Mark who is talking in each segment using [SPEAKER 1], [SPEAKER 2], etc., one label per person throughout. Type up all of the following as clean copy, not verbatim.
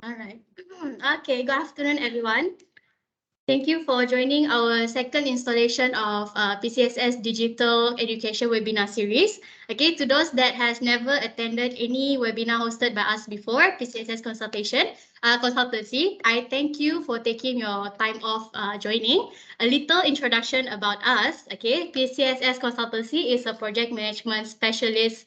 [SPEAKER 1] All right. Okay, good afternoon, everyone. Thank you for joining our second installation of PCSS Digital Education Webinar Series. Okay, to those that has never attended any webinar hosted by us before, PCSS Consultancy, I thank you for taking your time off joining. A little introduction about us. Okay, PCSS Consultancy is a project management specialist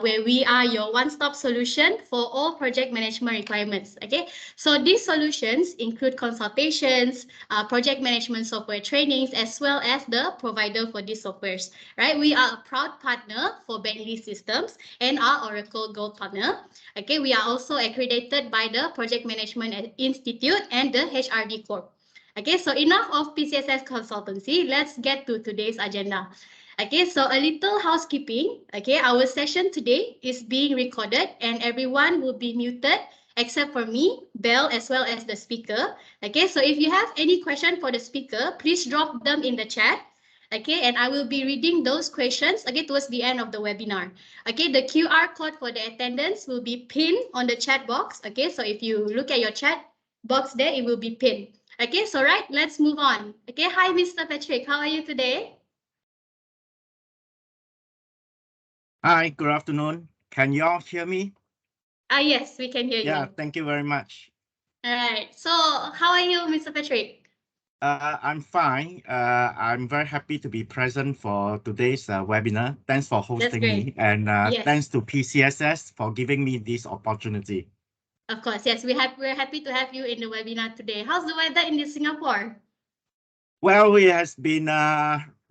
[SPEAKER 1] where we are your one-stop solution for all project management requirements. Okay, so these solutions include consultations, project management software trainings, as well as the provider for these softwares, right? We are a proud partner for Bentley Systems and our Oracle Gold partner. Okay, we are also accredited by the Project Management Institute and the HRD Corp. Okay, so enough of PCSS consultancy. Let's get to today's agenda. Okay, so a little housekeeping. Okay, our session today is being recorded and everyone will be muted except for me, Belle, as well as the speaker. Okay, so if you have any question for the speaker, please drop them in the chat. Okay, and I will be reading those questions again towards the end of the webinar. Okay, the QR code for the attendance will be pinned on the chat box. Okay, so if you look at your chat box there, it will be pinned. Okay, so right, let's move on. Okay, hi, Mr. Patrick. How are you today?
[SPEAKER 2] Hi, good afternoon. Can you all hear me?
[SPEAKER 1] Yes, we can hear you.
[SPEAKER 2] Yeah, thank you very much.
[SPEAKER 1] All right. So how are you, Mr. Patrick?
[SPEAKER 2] I'm fine. I'm very happy to be present for today's webinar. Thanks for hosting me, and
[SPEAKER 1] Yes.
[SPEAKER 2] thanks to PCSS for giving me this opportunity.
[SPEAKER 1] Of course, yes. We're happy to have you in the webinar today. How's the weather in Singapore?
[SPEAKER 2] Well, it has been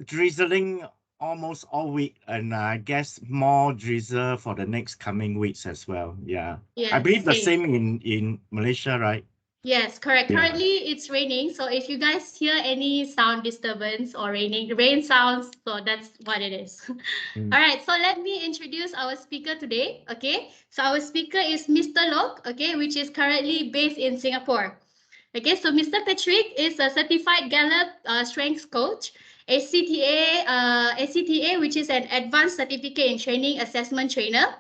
[SPEAKER 2] drizzling almost all week, and I guess more drizzle for the next coming weeks as well. Yeah, I
[SPEAKER 1] Yes,
[SPEAKER 2] believe the
[SPEAKER 1] same.
[SPEAKER 2] same in Malaysia, right?
[SPEAKER 1] Yes, correct.
[SPEAKER 2] Yeah.
[SPEAKER 1] Currently, it's raining. So if you guys hear any sound disturbance or rain sounds, so that's what it is.
[SPEAKER 2] Mm.
[SPEAKER 1] All right, so let me introduce our speaker today. Okay, so our speaker is Mr. Loke, okay, which is currently based in Singapore. Okay, so Mr. Patrick is a certified Gallup strengths coach, ACTA, which is an advanced certificate in training assessment trainer,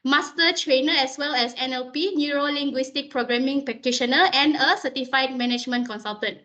[SPEAKER 1] master trainer, as well as NLP, neuro-linguistic programming practitioner, and a certified management consultant.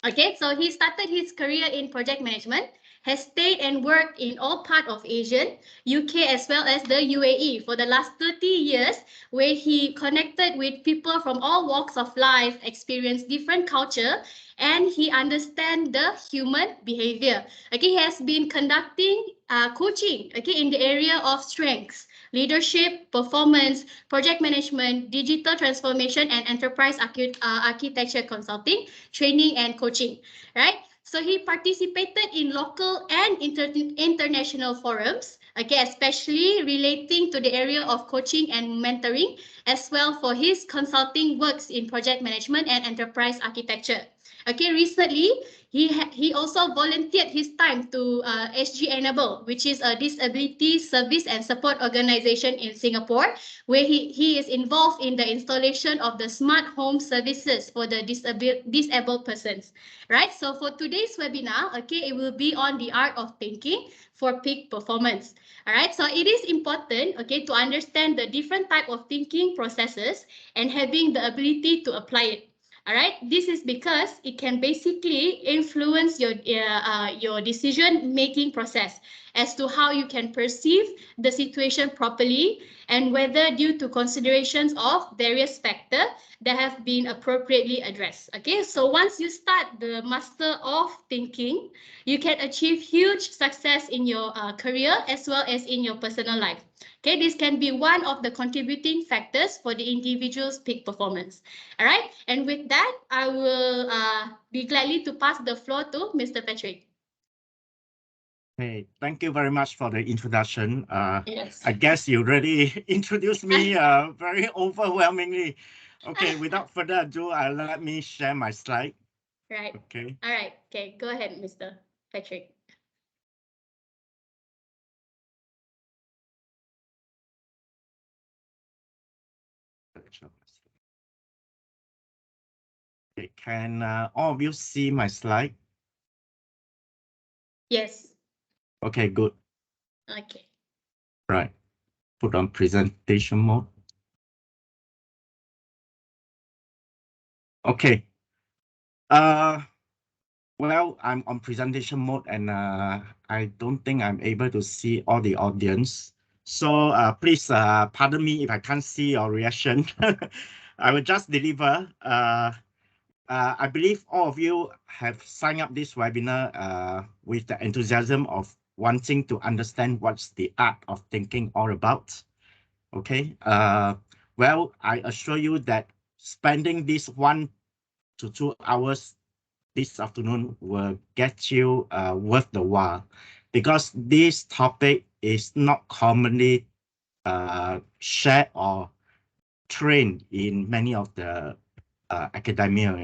[SPEAKER 1] Okay, so he started his career in project management, has stayed and worked in all parts of Asia, UK, as well as the UAE for the last 30 years, where he connected with people from all walks of life, experienced different culture, and he understands the human behavior. Okay, he has been conducting coaching, okay, in the area of strengths, leadership, performance, project management, digital transformation, and enterprise architecture consulting, training, and coaching, right? So he participated in local and international forums, okay, especially relating to the area of coaching and mentoring, as well for his consulting works in project management and enterprise architecture. Okay, recently he also volunteered his time to SG Enable, which is a disability service and support organization in Singapore, where he is involved in the installation of the smart home services for the disabled persons, right? So for today's webinar, okay, it will be on the art of thinking for peak performance. All right, so it is important, okay, to understand the different type of thinking processes and having the ability to apply it. All right, this is because it can basically influence your decision-making process as to how you can perceive the situation properly and whether due to considerations of various factors that have been appropriately addressed. Okay, so once you start the master of thinking, you can achieve huge success in your career as well as in your personal life. Okay, this can be one of the contributing factors for the individual's peak performance. All right, and with that, I will be gladly to pass the floor to Mr. Patrick.
[SPEAKER 2] Hey, thank you very much for the introduction.
[SPEAKER 1] Yes.
[SPEAKER 2] I guess you really introduced me very overwhelmingly. Okay, without further ado, let me share my slide.
[SPEAKER 1] Right.
[SPEAKER 2] Okay.
[SPEAKER 1] All right. Okay, go ahead, Mr. Patrick.
[SPEAKER 2] Okay, can all of you see my slide?
[SPEAKER 1] Yes.
[SPEAKER 2] Okay, good.
[SPEAKER 1] Okay.
[SPEAKER 2] Right. Put on presentation mode. Okay. Well, I'm on presentation mode and I don't think I'm able to see all the audience. So please pardon me if I can't see your reaction. I will just deliver. I believe all of you have signed up this webinar with the enthusiasm of wanting to understand what's the art of thinking all about. Okay. Well, I assure you that spending this 1 to 2 hours this afternoon will get you worth the while, because this topic is not commonly shared or trained in many of the academia,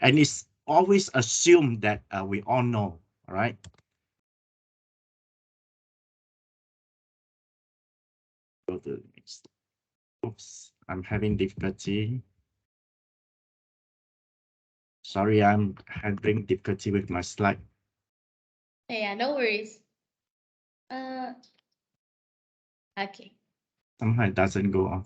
[SPEAKER 2] and it's always assumed that we all know, all right? Go to the next. Oops, I'm having difficulty. Sorry, I'm having difficulty with my slide.
[SPEAKER 1] Yeah, no worries. Okay.
[SPEAKER 2] Somehow it doesn't go on.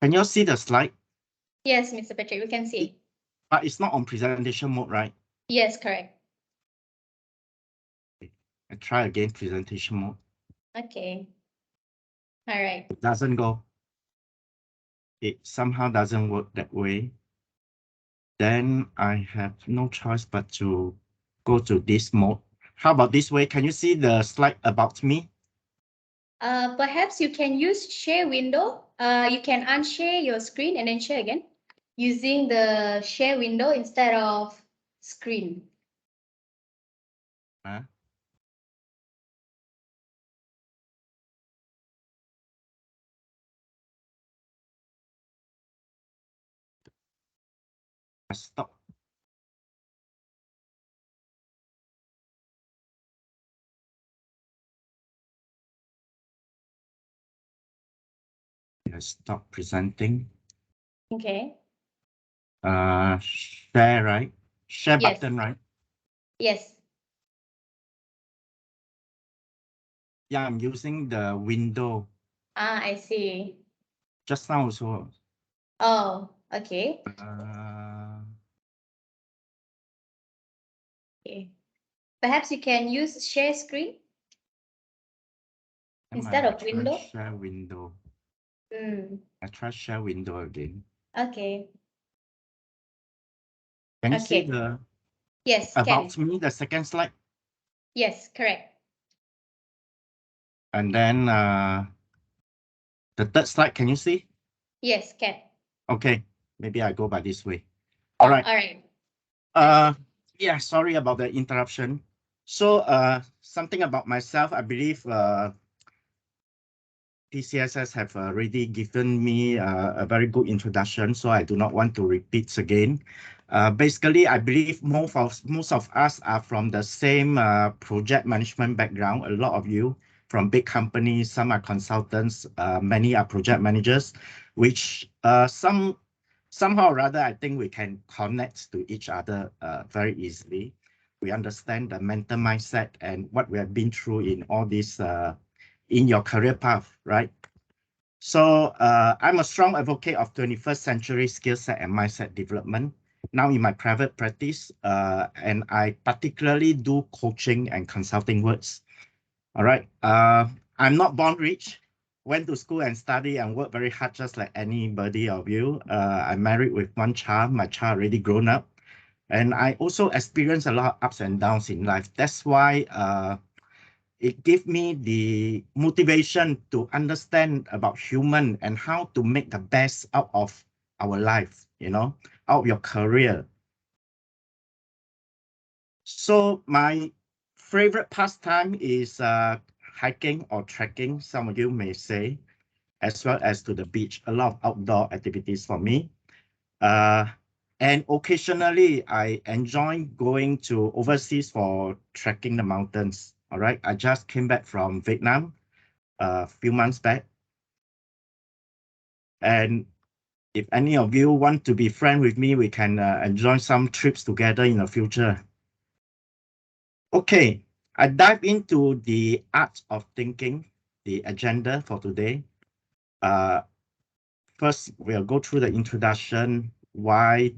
[SPEAKER 2] Can you see the slide?
[SPEAKER 1] Yes, Mr. Patrick, we can see.
[SPEAKER 2] But it's not on presentation mode, right?
[SPEAKER 1] Yes, correct.
[SPEAKER 2] I try again, presentation mode.
[SPEAKER 1] Okay. All right.
[SPEAKER 2] It doesn't go. It somehow doesn't work that way. Then I have no choice but to go to this mode. How about this way? Can you see the slide about me?
[SPEAKER 1] Perhaps you can use share window. You can unshare your screen and then share again using the share window instead of screen.
[SPEAKER 2] Huh? Stop. Stop presenting.
[SPEAKER 1] Okay.
[SPEAKER 2] Share, right? Share
[SPEAKER 1] Yes.
[SPEAKER 2] button, right?
[SPEAKER 1] Yes.
[SPEAKER 2] Yeah, I'm using the window.
[SPEAKER 1] Ah, I see.
[SPEAKER 2] Just now also.
[SPEAKER 1] Oh, okay. Okay. Perhaps you can use share screen instead of window.
[SPEAKER 2] Share window.
[SPEAKER 1] Mm.
[SPEAKER 2] I try share window again.
[SPEAKER 1] Okay.
[SPEAKER 2] Can you see
[SPEAKER 1] Okay.
[SPEAKER 2] the
[SPEAKER 1] Yes,
[SPEAKER 2] about
[SPEAKER 1] can.
[SPEAKER 2] me, the second slide?
[SPEAKER 1] Yes, correct.
[SPEAKER 2] And then the third slide, can you see?
[SPEAKER 1] Yes, can.
[SPEAKER 2] Okay, maybe I go by this way. All right.
[SPEAKER 1] All right.
[SPEAKER 2] Yeah, sorry about the interruption. So something about myself, I believe PCSS have already given me a very good introduction, so I do not want to repeat again. Basically, I believe most of us are from the same project management background. A lot of you from big companies, some are consultants, many are project managers, which somehow or rather, I think we can connect to each other very easily. We understand the mental mindset and what we have been through in all this in your career path, right? So I'm a strong advocate of 21st century skill set and mindset development. Now in my private practice, and I particularly do coaching and consulting works. All right. I'm not born rich. Went to school and study and worked very hard, just like anybody of you. I'm married with one child. My child already grown up. And I also experienced a lot of ups and downs in life. That's why it gave me the motivation to understand about human and how to make the best out of our life, out of your career. So my favorite pastime is hiking or trekking, some of you may say, as well as to the beach. A lot of outdoor activities for me. And occasionally, I enjoy going to overseas for trekking the mountains. All right, I just came back from Vietnam a few months back. And If any of you want to be friends with me, we can enjoy some trips together in the future. Okay, I dive into the art of thinking, the agenda for today. First, we'll go through the introduction, why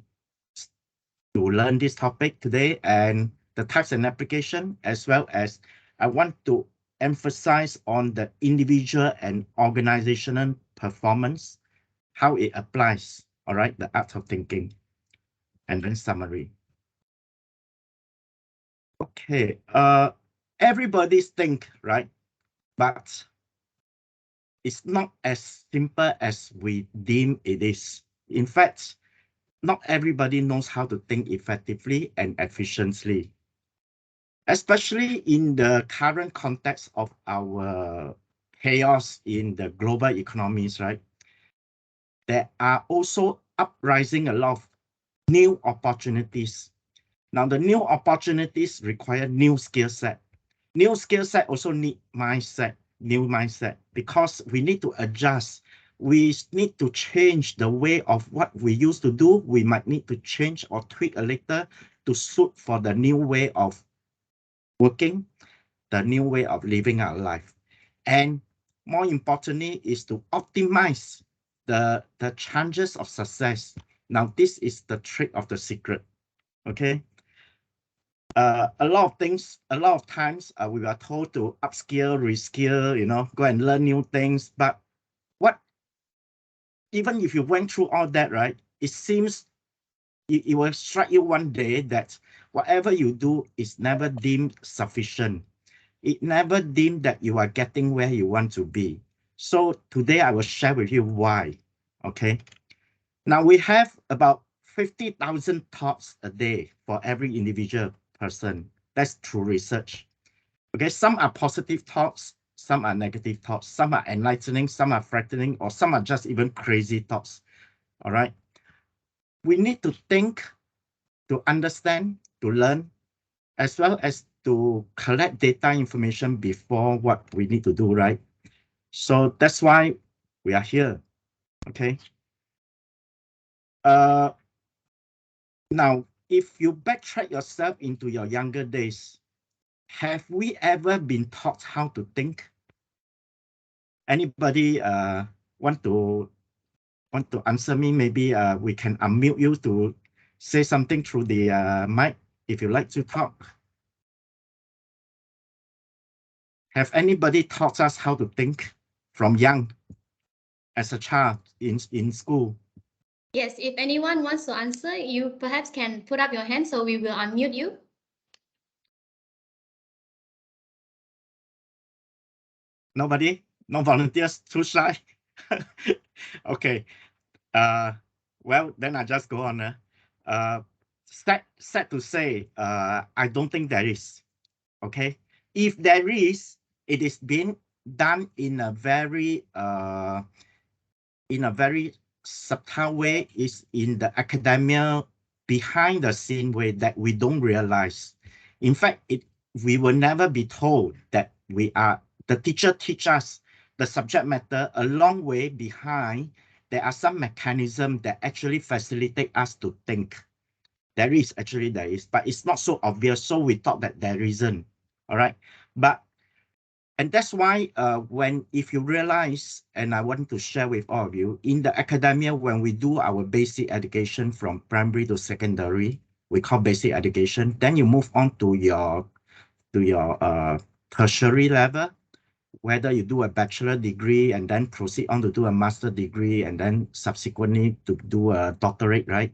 [SPEAKER 2] to learn this topic today, and the types and application, as well as I want to emphasize on the individual and organizational performance, how it applies, all right, the art of thinking, and then summary. Okay, everybody's think, right? But it's not as simple as we deem it is. In fact, not everybody knows how to think effectively and efficiently, especially in the current context of our chaos in the global economies, right? There are also uprising a lot of new opportunities. Now, the new opportunities require new skill set. New skill set also need mindset, new mindset, because we need to adjust. We need to change the way of what we used to do. We might need to change or tweak a little to suit for the new way of working, the new way of living our life. And more importantly is to optimize the chances of success. Now, this is the trick of the secret, okay? A lot of things, a lot of times we are told to upskill, reskill, go and learn new things. But even if you went through all that, right, it seems it will strike you one day that whatever you do is never deemed sufficient. It never deemed that you are getting where you want to be. So today I will share with you why, okay? Now we have about 50,000 thoughts a day for every individual person. That's through research. Okay, some are positive thoughts, some are negative thoughts, some are enlightening, some are frightening, or some are just even crazy thoughts. All right. We need to think, to understand, to learn, as well as to collect data information before what we need to do, right? So that's why we are here. Okay. Now, if you backtrack yourself into your younger days, have we ever been taught how to think? Anybody want to answer me? Maybe we can unmute you to say something through the mic if you like to talk. Have anybody taught us how to think from young as a child in school?
[SPEAKER 1] Yes, if anyone wants to answer, you perhaps can put up your hand so we will unmute you.
[SPEAKER 2] Nobody? No volunteers? Too shy? Okay. Well, then I just go on. Sad to say, I don't think there is. Okay. If there is, it is being done in a very subtle way, is in the academia behind the scene way that we don't realize. In fact, we will never be told that the teacher teach us the subject matter a long way behind. There are some mechanisms that actually facilitate us to think. There is, but it's not so obvious. So we thought that there isn't. All right. And that's why if you realize, and I want to share with all of you, in the academia, when we do our basic education from primary to secondary, we call basic education. Then you move on to your tertiary level, whether you do a bachelor degree and then proceed on to do a master degree and then subsequently to do a doctorate, right?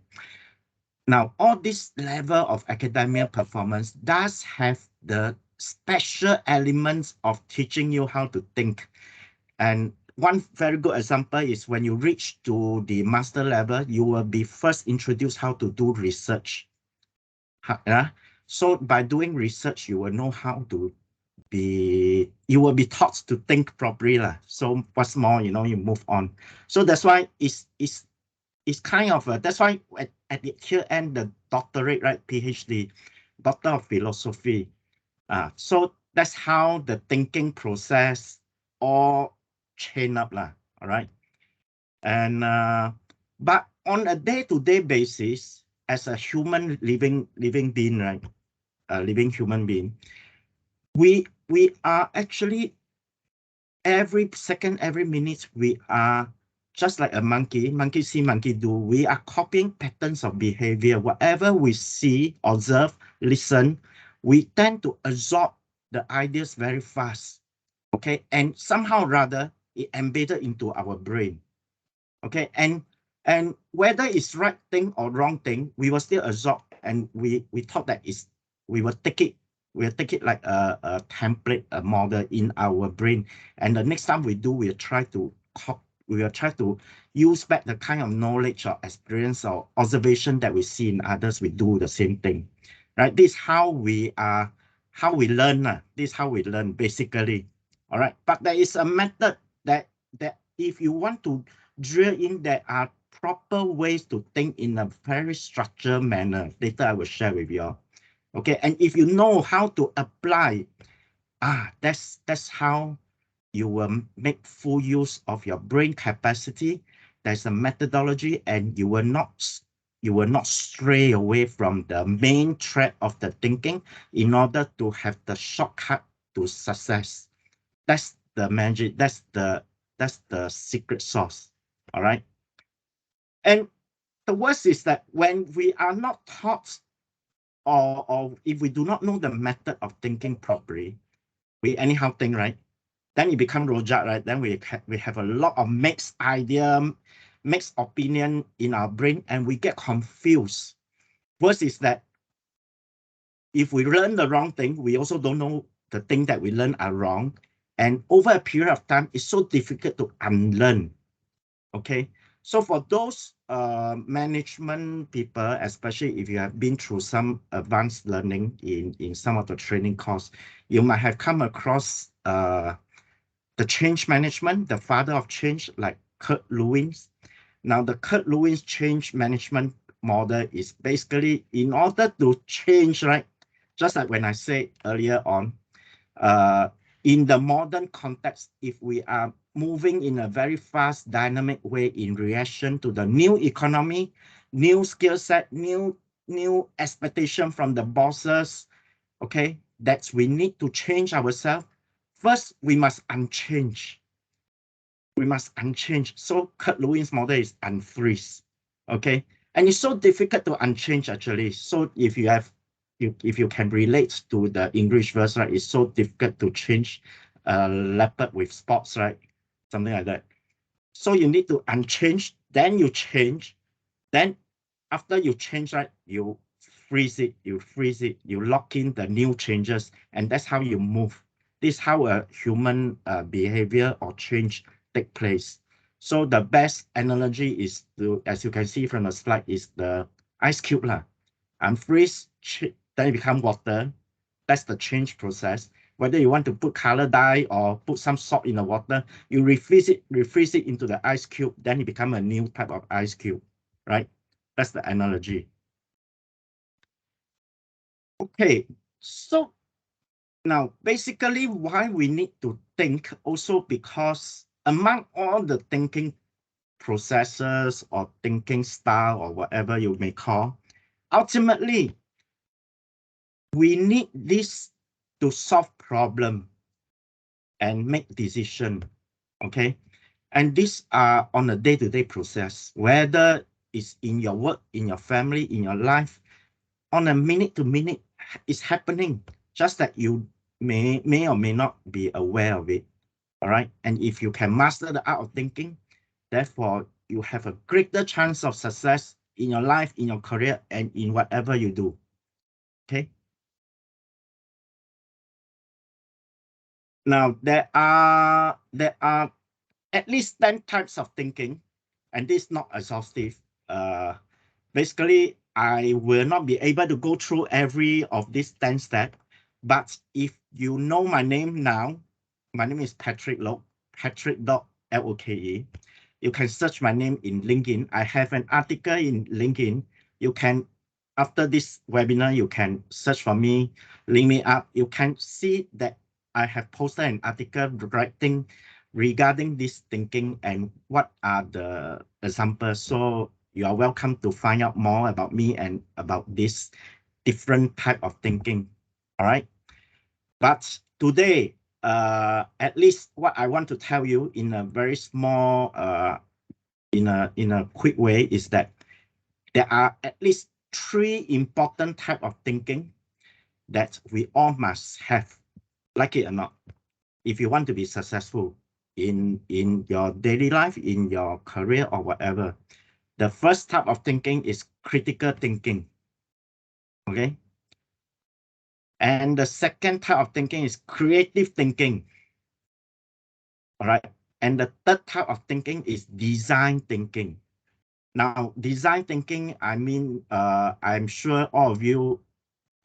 [SPEAKER 2] Now, all this level of academia performance does have the special elements of teaching you how to think. And one very good example is when you reach to the master level, you will be first introduced how to do research. So by doing research, you will know how to you will be taught to think properly. So what's more, you move on. So that's why it's kind of, that's why at the here end, the doctorate, right, PhD, Doctor of Philosophy. So that's how the thinking process all chain up, all right? And But on a day-to-day basis, as a human living being, right, a living human being, we are actually every second, every minute, we are just like a monkey see, monkey do. We are copying patterns of behavior. Whatever we see, observe, listen, we tend to absorb the ideas very fast, okay? And somehow rather, it embedded into our brain, okay? And whether it's right thing or wrong thing, we will still absorb, and we thought that we will take it like a template, a model in our brain. And the next time we do, we will try to use back the kind of knowledge or experience or observation that we see in others. We do the same thing, right? This is how we learn. This is how we learn, basically. All right. But there is a method that if you want to drill in, there are proper ways to think in a very structured manner. Later, I will share with you all. Okay, and if you know how to apply, that's how you will make full use of your brain capacity. There's a methodology, and you will not stray away from the main thread of the thinking in order to have the shortcut to success. That's the magic. That's the secret sauce. All right. And the worst is that when we are not taught, or if we do not know the method of thinking properly, we anyhow think, right? Then it becomes rojak, right? Then we have a lot of mixed idea, mixed opinion in our brain, and we get confused. Worst is that if we learn the wrong thing, we also don't know the thing that we learn are wrong. And over a period of time, it's so difficult to unlearn. Okay, so for those management people, especially if you have been through some advanced learning in some of the training course, you might have come across the change management, the father of change, like Kurt Lewis. Now, the Kurt Lewis change management model is basically in order to change, right? Just like when I said earlier on, in the modern context, if we are moving in a very fast, dynamic way in reaction to the new economy, new skill set, new expectation from the bosses, okay, that's we need to change ourselves. First, we must unchange. We must unchange. So Kurt Lewis model is unfreeze, okay? And it's so difficult to unchange, actually. So if you have, if you can relate to the English verse, right, it's so difficult to change a leopard with spots, right? Something like that. So you need to unchange, then you change. Then after you change, right, you freeze it, you lock in the new changes, and that's how you move. This is how a human behavior or change take place. So the best analogy is to, as you can see from the slide, is the ice cube lah. Unfreeze, then it become water. That's the change process. Whether you want to put color dye or put some salt in the water, you refreeze it into the ice cube, then it become a new type of ice cube, right? That's the analogy. Okay, so now basically why we need to think, also because among all the thinking processes or thinking style or whatever you may call, ultimately, we need this to solve problem and make decision, okay? And these are on a day-to-day process, whether it's in your work, in your family, in your life, on a minute-to-minute, it's happening, just that you may or may not be aware of it, all right? And if you can master the art of thinking, therefore, you have a greater chance of success in your life, in your career, and in whatever you do, okay? Now, there are at least 10 types of thinking, and this is not exhaustive. Basically, I will not be able to go through every of these 10 steps, but if you know my name now, my name is Patrick Loke, Patrick.Loke. You can search my name in LinkedIn. I have an article in LinkedIn. You can, after this webinar, you can search for me, link me up. You can see that I have posted an article regarding this thinking and what are the examples. So you are welcome to find out more about me and about this different type of thinking. All right. But today, at least what I want to tell you in a very small, in a quick way is that there are at least 3 important type of thinking that we all must have, like it or not, if you want to be successful in your daily life, in your career or whatever. The first type of thinking is critical thinking. Okay. And the second type of thinking is creative thinking. All right. And the third type of thinking is design thinking. Now, design thinking, I mean, I'm sure all of you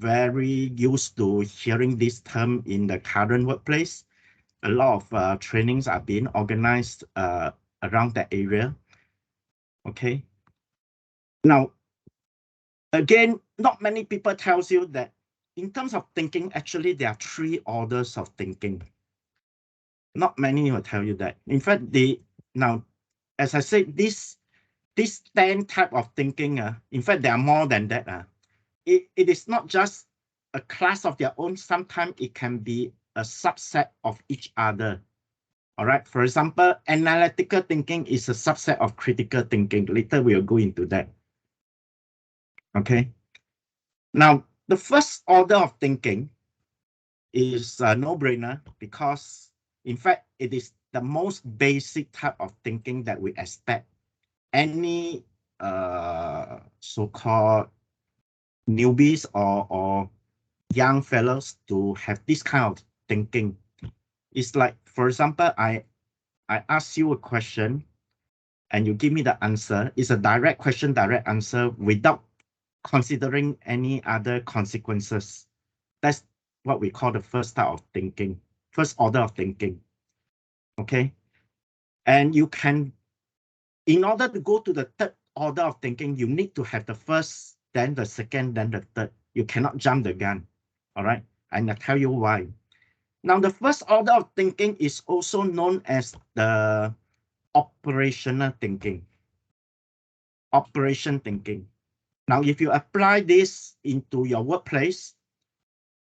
[SPEAKER 2] very used to hearing this term in the current workplace. A lot of trainings are being organized around that area. Okay. Now, again, not many people tells you that in terms of thinking, actually, there are 3 orders of thinking. Not many will tell you that. In fact, now, as I said, this 10 type of thinking, in fact, there are more than that. It is not just a class of their own. Sometimes it can be a subset of each other. All right. For example, analytical thinking is a subset of critical thinking. Later, we'll go into that. Okay. Now, the first order of thinking is a no-brainer because, in fact, it is the most basic type of thinking that we expect any so-called newbies or young fellows to have this kind of thinking. It's like, for example, I ask you a question and you give me the answer. It's a direct question, direct answer without considering any other consequences. That's what we call the first type of thinking, first order of thinking. Okay. And you can, in order to go to the third order of thinking, you need to have the first, then the second, then the third. You cannot jump the gun. All right. And I'll tell you why. Now, the first order of thinking is also known as the operational thinking. Operation thinking. Now, if you apply this into your workplace,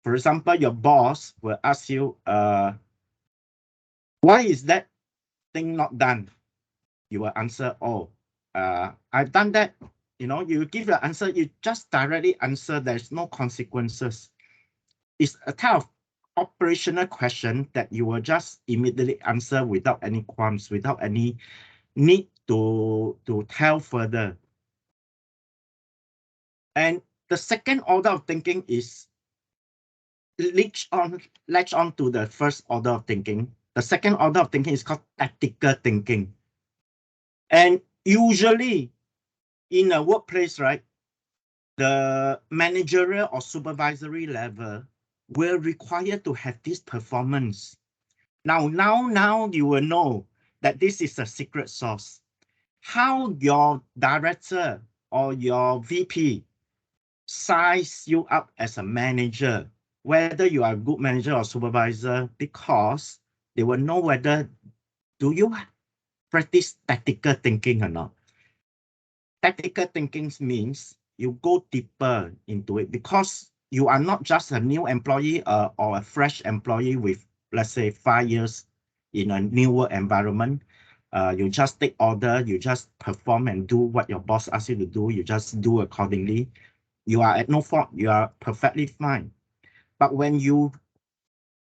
[SPEAKER 2] for example, your boss will ask you, why is that thing not done? You will answer, oh, I've done that. You know, you give your answer, you just directly answer, there's no consequences. It's a type of operational question that you will just immediately answer without any qualms, without any need to tell further. And the second order of thinking is latch on to the first order of thinking. The second order of thinking is called tactical thinking. And usually in a workplace, right, the managerial or supervisory level will require to have this performance. Now you will know that this is a secret sauce. How your director or your VP size you up as a manager, whether you are a good manager or supervisor, because they will know whether do you practice tactical thinking or not. Tactical thinking means you go deeper into it because you are not just a new employee or a fresh employee with, let's say, 5 years in a new work environment. You just take order, you just perform and do what your boss asks you to do. You just do accordingly. You are at no fault. You are perfectly fine. But when you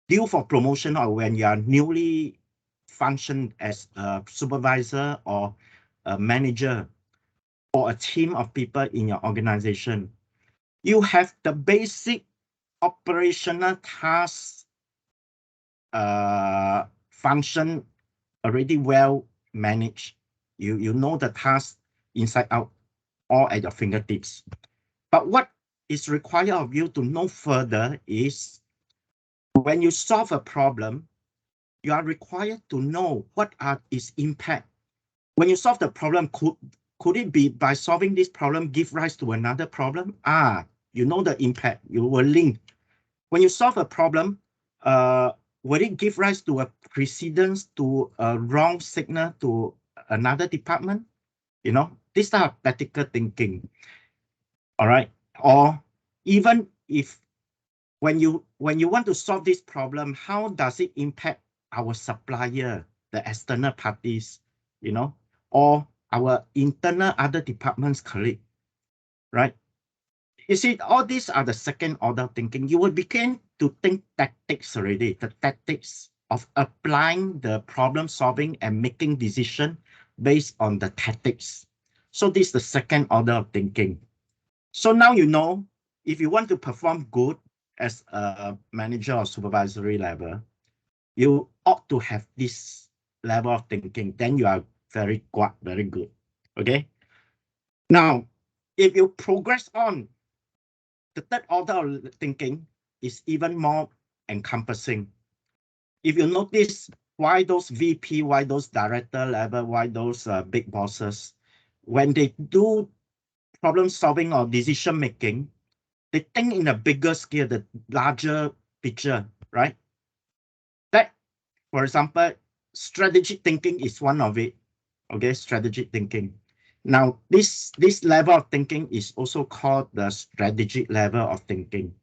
[SPEAKER 2] due for promotion or when you are newly functioned as a supervisor or a manager or a team of people in your organization, you have the basic operational tasks function already well managed. You know the task inside out, all at your fingertips. But what is required of you to know further is when you solve a problem, you are required to know what are its impact. When you solve the problem, could it be by solving this problem give rise to another problem? You know the impact, you will link. When you solve a problem, Will it give rise to a precedence to a wrong signal to another department? You know, this type of practical thinking. All right. Or even if when you want to solve this problem, how does it impact our supplier, the external parties, you know, or our internal other departments colleague, right? You see, all these are the second order thinking. You will begin to think tactics already, the tactics of applying the problem solving and making decision based on the tactics. So this is the second order of thinking. So now you know, if you want to perform good as a manager or supervisory level, you ought to have this level of thinking. Then you are very good. Okay. Now, if you progress on, the third order of thinking is even more encompassing. If you notice why those VP, why those director level, why those big bosses, when they do problem solving or decision making, they think in a bigger scale, the larger picture, right? That, for example, strategic thinking is one of it. Okay, strategic thinking. Now, this level of thinking is also called the strategic level of thinking,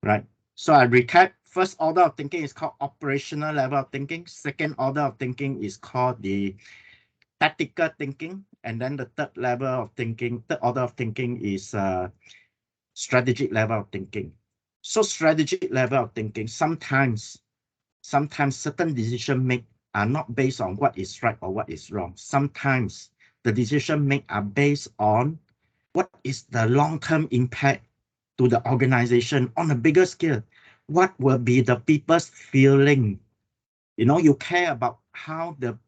[SPEAKER 2] right? So I recap, first order of thinking is called operational level of thinking. Second order of thinking is called the tactical thinking. And then the third order of thinking is strategic level of thinking. So strategic level of thinking, sometimes certain decision make are not based on what is right or what is wrong. Sometimes the decision make are based on what is the long-term impact to the organization on a bigger scale. What will be the people's feeling? You know, you care about how the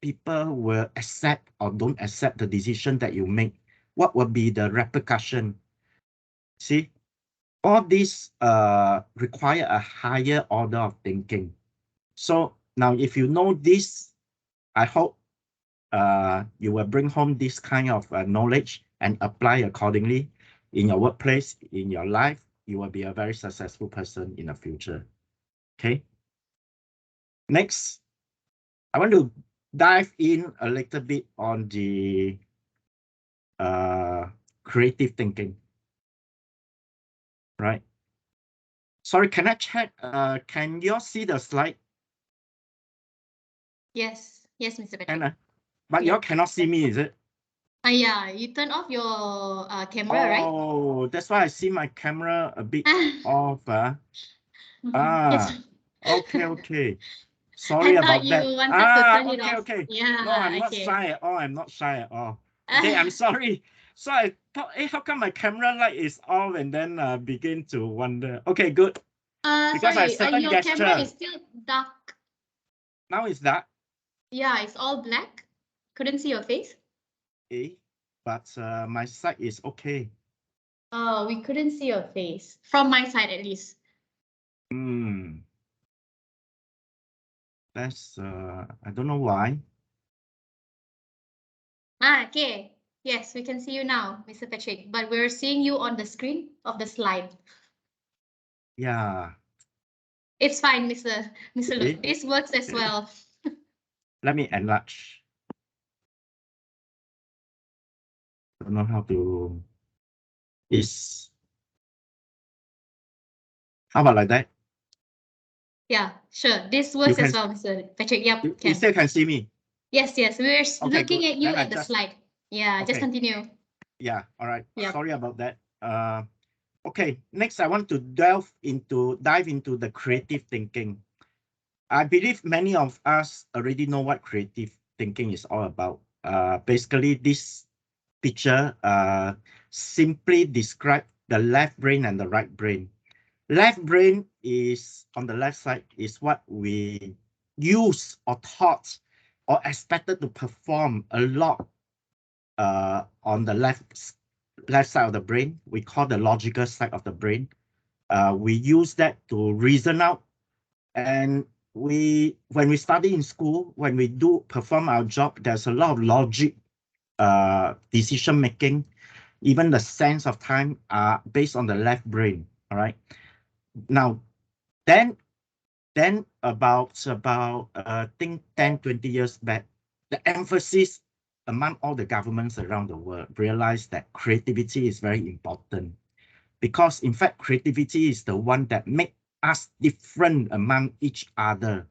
[SPEAKER 2] people will accept or don't accept the decision that you make. What will be the repercussion? See, all these require a higher order of thinking. So now if you know this, I hope you will bring home this kind of knowledge and apply accordingly in your workplace, in your life. You will be a very successful person in the future. Okay. Next, I want to dive in a little bit on the creative thinking. Right. Sorry, can I check? Can you all see the slide?
[SPEAKER 1] Yes, Mr. Patrick.
[SPEAKER 2] Anna, but you all cannot see me, is it?
[SPEAKER 1] Yeah, you turn off your camera, right?
[SPEAKER 2] Oh, that's why I see my camera a bit off.
[SPEAKER 1] Yes.
[SPEAKER 2] Okay. Sorry
[SPEAKER 1] I thought
[SPEAKER 2] about
[SPEAKER 1] you
[SPEAKER 2] that.
[SPEAKER 1] wanted to turn it off.
[SPEAKER 2] Okay.
[SPEAKER 1] Yeah,
[SPEAKER 2] No, I'm not
[SPEAKER 1] okay.
[SPEAKER 2] shy at all. I'm not shy at all. Okay, I'm sorry. So I thought, how come my camera light is off and then begin to wonder. Okay, good. Because I
[SPEAKER 1] Sorry,
[SPEAKER 2] certain
[SPEAKER 1] your camera
[SPEAKER 2] gesture.
[SPEAKER 1] is still dark.
[SPEAKER 2] Now is that?
[SPEAKER 1] Yeah, it's all black. Couldn't see your face.
[SPEAKER 2] But my side is okay.
[SPEAKER 1] Oh, we couldn't see your face. From my side, at least.
[SPEAKER 2] That's I don't know why.
[SPEAKER 1] Okay. Yes, we can see you now, Mr. Patrick, but we're seeing you on the screen of the slide.
[SPEAKER 2] Yeah.
[SPEAKER 1] It's fine, Mr. Loke. This works as well.
[SPEAKER 2] Let me enlarge. Don't know how to. How about like that?
[SPEAKER 1] Yeah, sure. This works as well, Mr. Patrick. Yep,
[SPEAKER 2] you still can see me.
[SPEAKER 1] Yes, we're looking
[SPEAKER 2] good.
[SPEAKER 1] at you
[SPEAKER 2] Then
[SPEAKER 1] at the slide. Yeah, just continue.
[SPEAKER 2] Yeah, all right.
[SPEAKER 1] Yep.
[SPEAKER 2] Sorry about that. Okay, next I want to dive into the creative thinking. I believe many of us already know what creative thinking is all about. Basically, this picture simply describe the left brain and the right brain. Left brain is on the left side is what we use or taught or expected to perform a lot on the left side of the brain. We call the logical side of the brain. We use that to reason out. And when we study in school, when we do perform our job, there's a lot of logic, decision making, even the sense of time are based on the left brain. All right. Now, then Then about I think 10, 20 years back, the emphasis among all the governments around the world realized that creativity is very important, because in fact creativity is the one that makes us different among each other,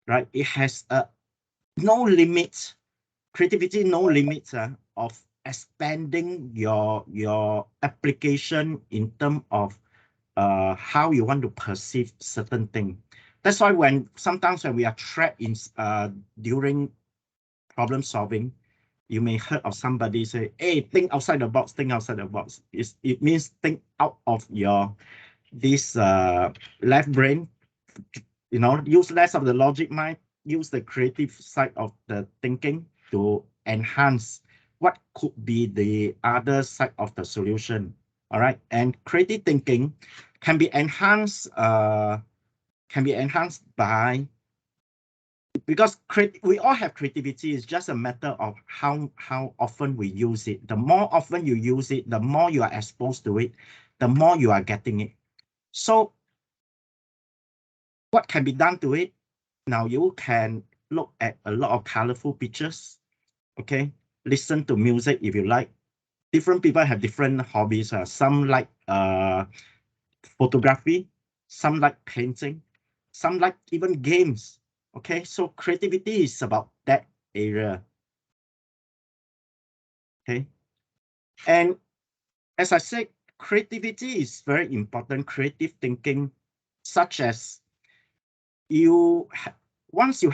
[SPEAKER 2] right? It has no limits, creativity no limits of expanding your application in terms of how you want to perceive certain thing. That's why sometimes when we are trapped in during problem solving, you may heard of somebody say, "Hey, think outside the box, think outside the box." It means think out of your this left brain, use less of the logic mind, use the creative side of the thinking to enhance what could be the other side of the solution. All right, and creative thinking can be enhanced by, because we all have creativity. It's just a matter of how often we use it. The more often you use it, the more you are exposed to it, the more you are getting it. So what can be done to it? Now you can look at a lot of colorful pictures, okay? Listen to music if you like. Different people have different hobbies. Some like photography, some like painting, some like even games, okay? So creativity is about that area, okay? And as I said, creativity is very important. Creative thinking, such as once you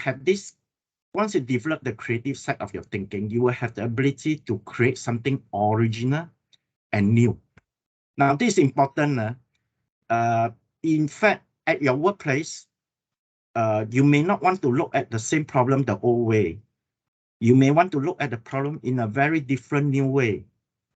[SPEAKER 2] develop the creative side of your thinking, you will have the ability to create something original and new. Now, this is important. In fact, at your workplace, you may not want to look at the same problem the old way. You may want to look at the problem in a very different new way.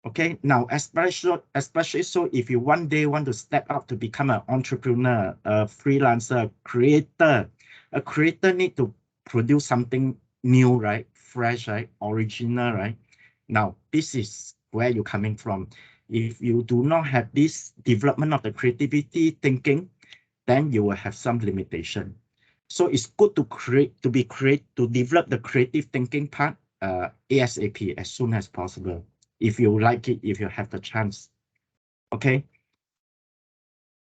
[SPEAKER 2] Okay, now especially so if you one day want to step up to become an entrepreneur, a freelancer, creator, a creator need to produce something new, right? Fresh, right? Original, right? Now, this is where you're coming from. If you do not have this development of the creativity thinking, then you will have some limitation. So it's good to develop the creative thinking part ASAP, as soon as possible, if you like it, if you have the chance. Okay.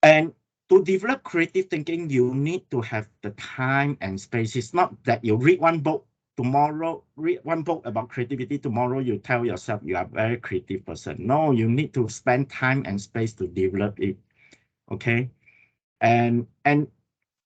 [SPEAKER 2] And to develop creative thinking, you need to have the time and space. It's not that you read one book about creativity, tomorrow you tell yourself you are a very creative person. No, you need to spend time and space to develop it. Okay. And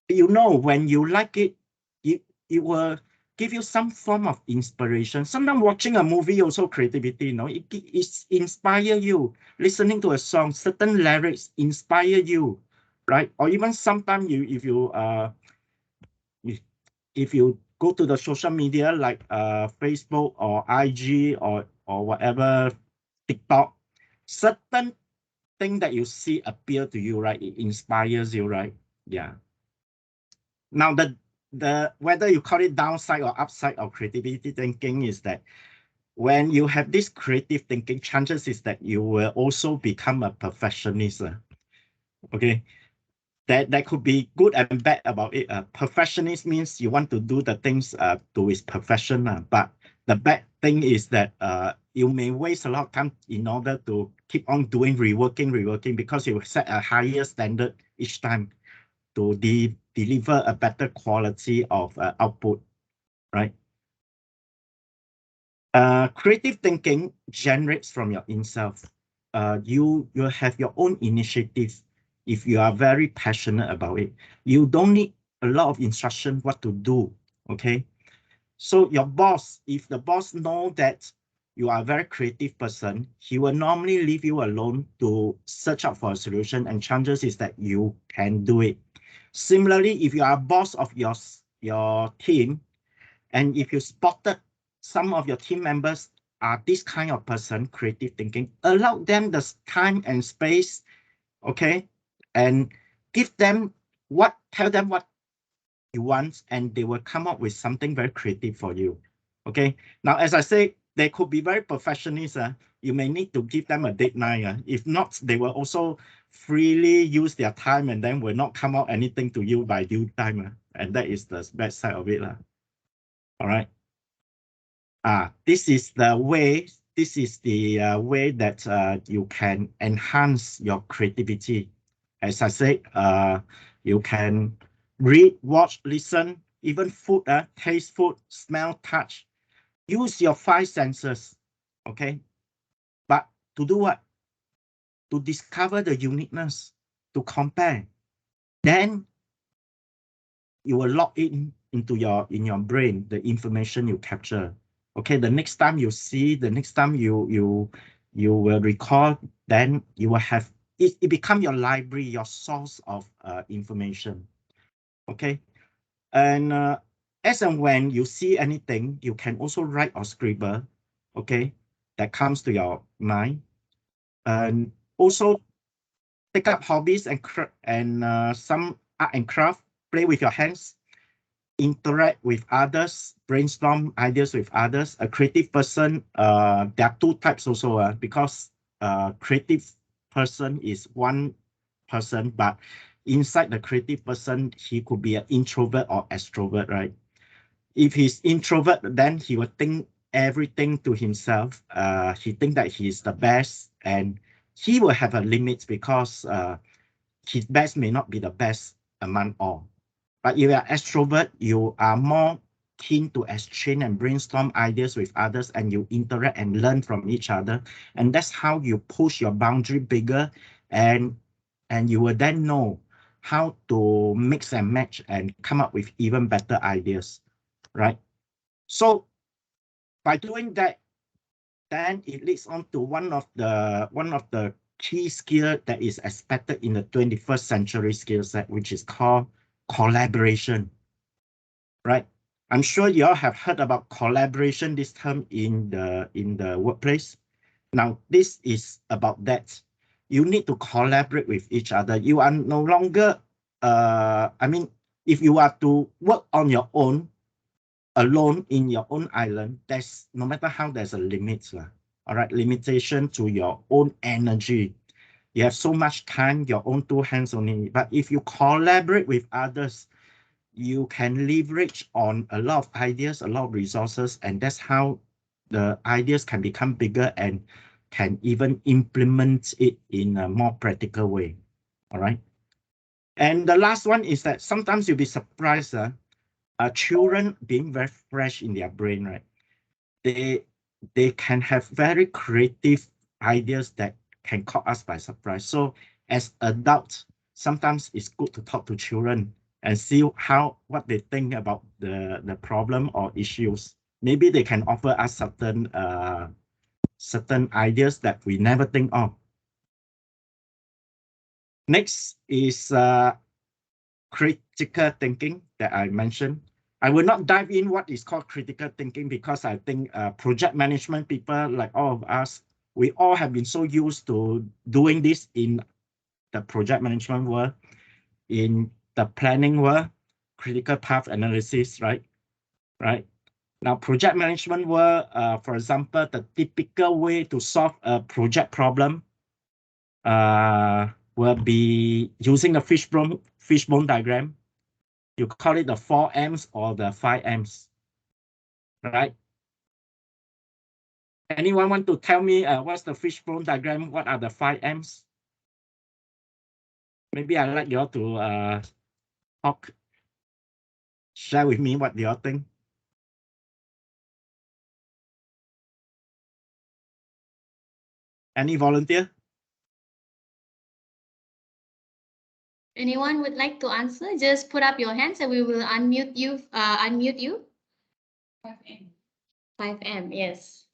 [SPEAKER 2] when you like it, it will give you some form of inspiration. Sometimes watching a movie also creativity, it inspire you. Listening to a song, certain lyrics inspire you, right? Or even sometimes if you go to the social media like Facebook or IG or whatever, TikTok, certain thing that you see appear to you, right? It inspires you, right? Yeah. Now, the whether you call it downside or upside of creativity thinking is that when you have this creative thinking, chances is that you will also become a perfectionist. Okay, that could be good and bad about it. Perfectionist means you want to do the things to its perfection. But the bad thing is that you may waste a lot of time in order to keep on doing reworking, because you set a higher standard each time to deliver a better quality of output, right? Creative thinking generates from your inner self. You have your own initiative. If you are very passionate about it, you don't need a lot of instruction what to do, okay? So your boss, if the boss know that you are a very creative person, he will normally leave you alone to search out for a solution, and chances is that you can do it. Similarly, if you are a boss of your team, and if you spotted some of your team members are this kind of person, creative thinking, allow them the time and space, okay? And tell them what you want, and they will come up with something very creative for you, okay? Now, as I say, they could be very perfectionist. You may need to give them a deadline. If not, they will also freely use their time and then will not come out anything to you by due time. And that is the bad side of it. All right. This is the way. This is the way that you can enhance your creativity. As I said, you can read, watch, listen, even food, taste food, smell, touch. Use your 5 senses, okay? But to do what? To discover the uniqueness, to compare. Then you will lock in into in your brain the information you capture. Okay, the next time you see, the next time you will recall, then you will have it become your library, your source of information. Okay, and as and when you see anything, you can also write or scribble. Okay, that comes to your mind, and also take up hobbies and some art and craft. Play with your hands. Interact with others, brainstorm ideas with others. A creative person, there are 2 types also, because creative person is one person, but inside the creative person, he could be an introvert or extrovert, right? If he's introvert, then he will think everything to himself. He think that he's the best, and he will have a limit because his best may not be the best among all. But if you are extrovert, you are more keen to exchange and brainstorm ideas with others, and you interact and learn from each other. And that's how you push your boundary bigger, and you will then know how to mix and match and come up with even better ideas, right? So by doing that, then it leads on to one of the key skill that is expected in the 21st century skill set, which is called collaboration, right? I'm sure you all have heard about collaboration, this term in the workplace. Now, this is about that. You need to collaborate with each other. You are no longer, if you are to work on your own, alone in your own island, there's no matter how there's a limit, all right, limitation to your own energy. You have so much time, your own 2 hands only. But if you collaborate with others, you can leverage on a lot of ideas, a lot of resources, and that's how the ideas can become bigger and can even implement it in a more practical way. All right. And the last one is that sometimes you'll be surprised, children being very fresh in their brain, right? They can have very creative ideas that can caught us by surprise. So as adults, sometimes it's good to talk to children and see what they think about the problem or issues. Maybe they can offer us certain ideas that we never think of. Next is critical thinking that I mentioned. I will not dive in what is called critical thinking because I think project management people like all of us, we all have been so used to doing this in the project management world, in the planning world, critical path analysis, right? Now, project management world, for example, the typical way to solve a project problem will be using the fishbone diagram. You call it the 4 M's or the 5 M's, right? Anyone want to tell me what's the fishbone diagram? What are the 5 M's? Maybe I'd like you all to talk, share with me what you all think. Any volunteer?
[SPEAKER 1] Anyone would like to answer? Just put up your hands and we will unmute you. 5M. 5M, yes.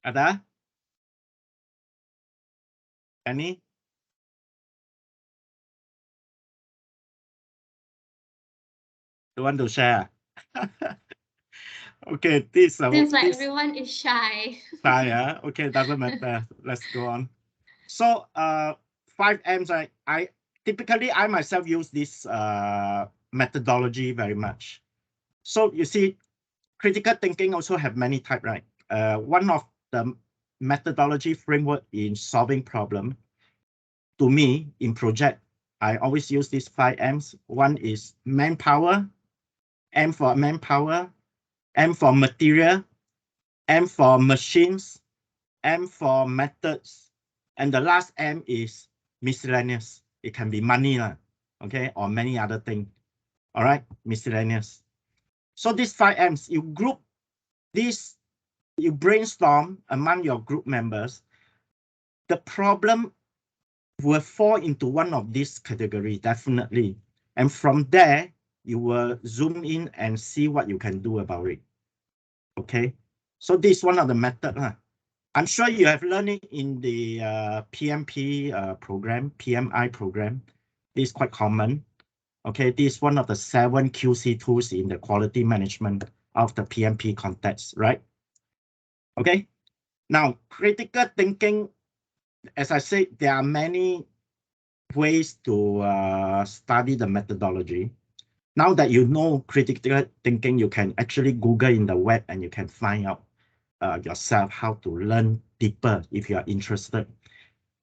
[SPEAKER 2] Ada? Any? You want to share? Okay, this
[SPEAKER 1] seems like everyone is shy.
[SPEAKER 2] Shy, okay, doesn't matter. Let's go on. So 5 M's, typically, I myself use this methodology very much. So you see, critical thinking also have many types, right? One of the methodology framework in solving problem, to me, in project, I always use these 5 M's. One is manpower, M for manpower, M for material, M for machines, M for methods, and the last M is miscellaneous. It can be money, okay, or many other things. All right, miscellaneous. So these 5 M's, you group this, you brainstorm among your group members. The problem will fall into one of these categories, definitely. And from there, you will zoom in and see what you can do about it. Okay, so this is one of the methods. I'm sure you have learned it in the PMP program, PMI program. This is quite common. Okay, this is one of the 7 QC tools in the quality management of the PMP context, right? Okay, now critical thinking, as I said, there are many ways to study the methodology. Now that you know critical thinking, you can actually Google in the web and you can find out yourself how to learn deeper if you are interested.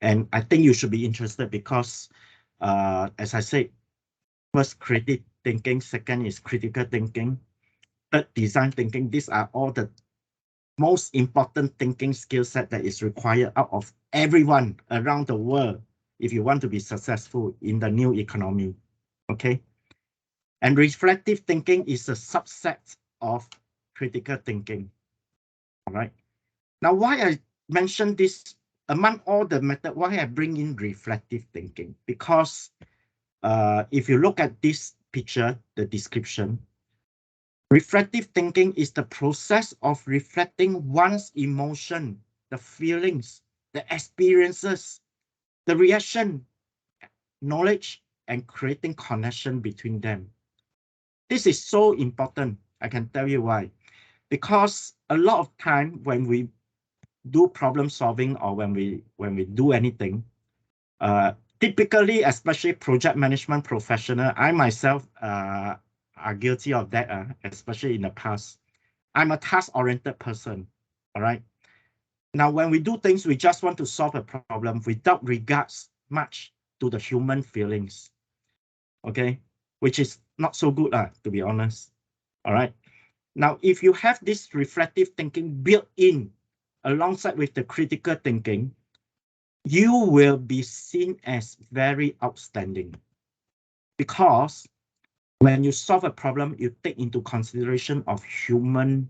[SPEAKER 2] And I think you should be interested because, as I said, first creative thinking, second is critical thinking, third design thinking. These are all the most important thinking skill set that is required out of everyone around the world if you want to be successful in the new economy. Okay. And reflective thinking is a subset of critical thinking. All right. Now, why I mentioned this among all the method, why I bring in reflective thinking? Because if you look at this picture, the description, reflective thinking is the process of reflecting one's emotion, the feelings, the experiences, the reaction, knowledge, and creating connection between them. This is so important. I can tell you why. Because a lot of time when we do problem solving or when we do anything, typically, especially project management professional, I myself are guilty of that, especially in the past. I'm a task-oriented person, all right? Now, when we do things, we just want to solve a problem without regards much to the human feelings, okay? Which is not so good, to be honest, all right? Now, if you have this reflective thinking built in alongside with the critical thinking, you will be seen as very outstanding. Because when you solve a problem, you take into consideration of human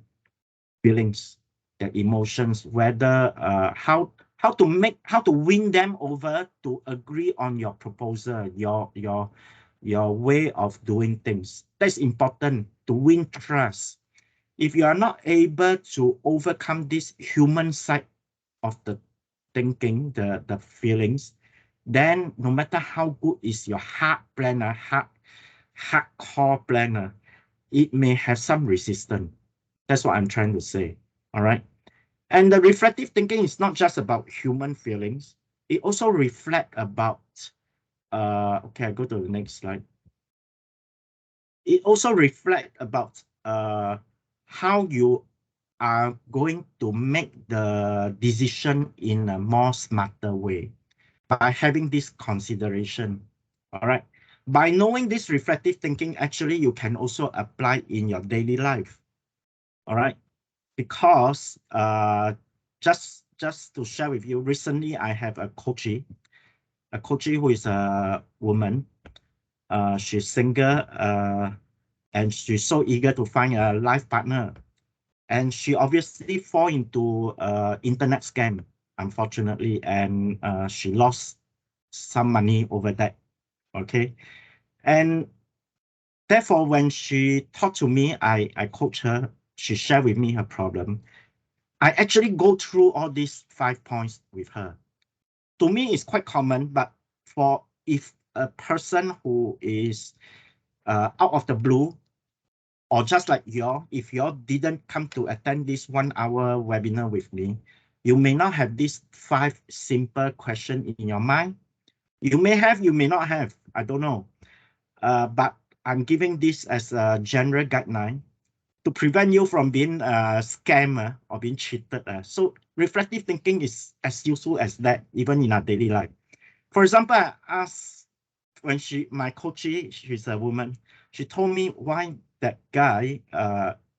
[SPEAKER 2] feelings, their emotions, whether how to win them over to agree on your proposal, your way of doing things. That's important to win trust. If you are not able to overcome this human side of the thinking, the feelings, then no matter how good is your hard planner, hardcore planner, it may have some resistance. That's what I'm trying to say. All right. And the reflective thinking is not just about human feelings. It also reflects about, okay, I go to the next slide. It also reflects about how you are going to make the decision in a more smarter way by having this consideration. All right. By knowing this reflective thinking, actually, you can also apply in your daily life. All right. Because just to share with you, recently I have a coachee who is a woman. She's single and she's so eager to find a life partner. And she obviously fall into internet scam, unfortunately, and she lost some money over that. Okay. And therefore, when she talked to me, I coach her, she shared with me her problem. I actually go through all these 5 points with her. To me, it's quite common, but for if a person who is out of the blue, or just like if you didn't come to attend this 1 hour webinar with me, you may not have these 5 simple questions in your mind. You may have, you may not have, I don't know. But I'm giving this as a general guideline to prevent you from being a scammer or being cheated. So reflective thinking is as useful as that, even in our daily life. For example, I asked when my coachee, she's a woman, she told me why that guy,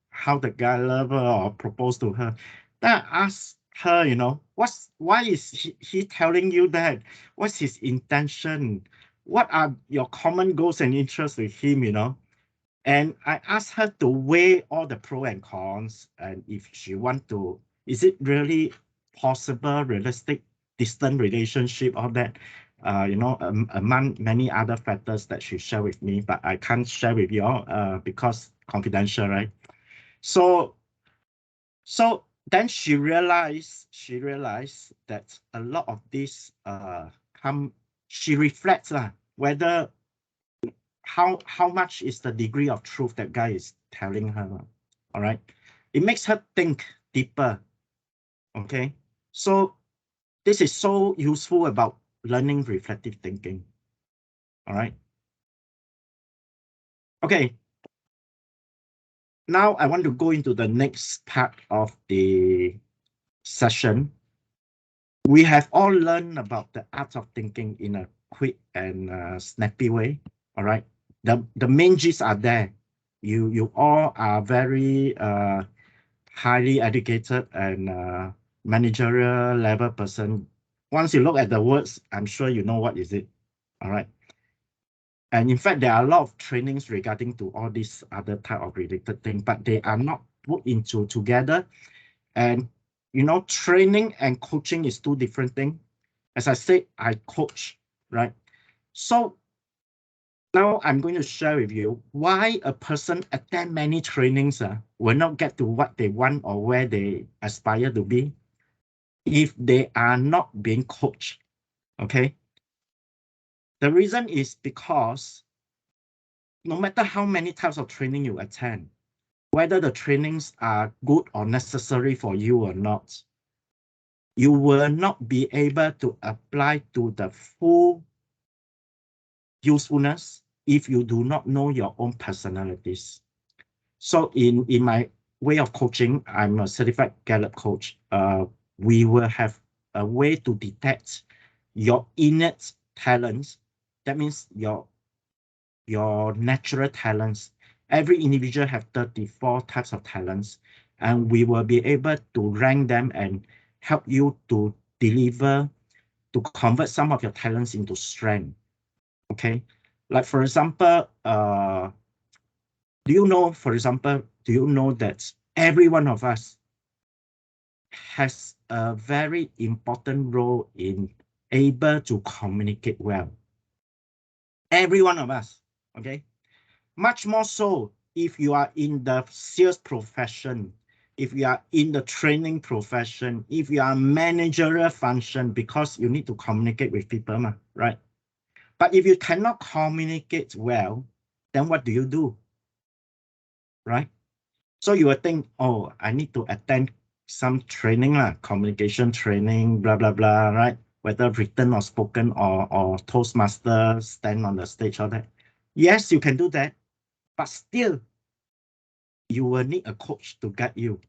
[SPEAKER 2] how the guy loved her or proposed to her. Then I asked her, you know, why is he telling you that? What's his intention? What are your common goals and interests with him, you know? And I asked her to weigh all the pros and cons, and if she want to, is it really possible, realistic, distant relationship, all that, you know, among many other factors that she shared with me, but I can't share with you all because confidential, right? So then she realized that a lot of this she reflects whether how much is the degree of truth that guy is telling her. All right, it makes her think deeper. Okay, so this is so useful about learning reflective thinking. All right. Okay. Now I want to go into the next part of the session. We have all learned about the art of thinking in a quick and snappy way. All right. The main gist are there. You all are very highly educated and managerial level person. Once you look at the words, I'm sure you know what is it. All right. And in fact, there are a lot of trainings regarding to all these other type of related things, but they are not put into together. And you know, training and coaching is two different things. As I said, I coach, right? So now I'm going to share with you why a person attend many trainings will not get to what they want or where they aspire to be if they are not being coached, okay? The reason is because no matter how many types of training you attend, whether the trainings are good or necessary for you or not, you will not be able to apply to the full usefulness if you do not know your own personalities. So in my way of coaching, I'm a certified Gallup coach. We will have a way to detect your innate talents. That means your natural talents. Every individual have 34 types of talents, and we will be able to rank them and help you to deliver, to convert some of your talents into strength. Okay, like for example, do you know that every one of us has a very important role in able to communicate well? Every one of us, okay? Much more so if you are in the sales profession, if you are in the training profession, if you are managerial function, because you need to communicate with people, right? But if you cannot communicate well, then what do you do, right? So you will think, oh, I need to attend some training, communication training, blah, blah, blah, right? Whether written or spoken or Toastmaster, stand on the stage, all that. Yes, you can do that, but still, you will need a coach to guide you.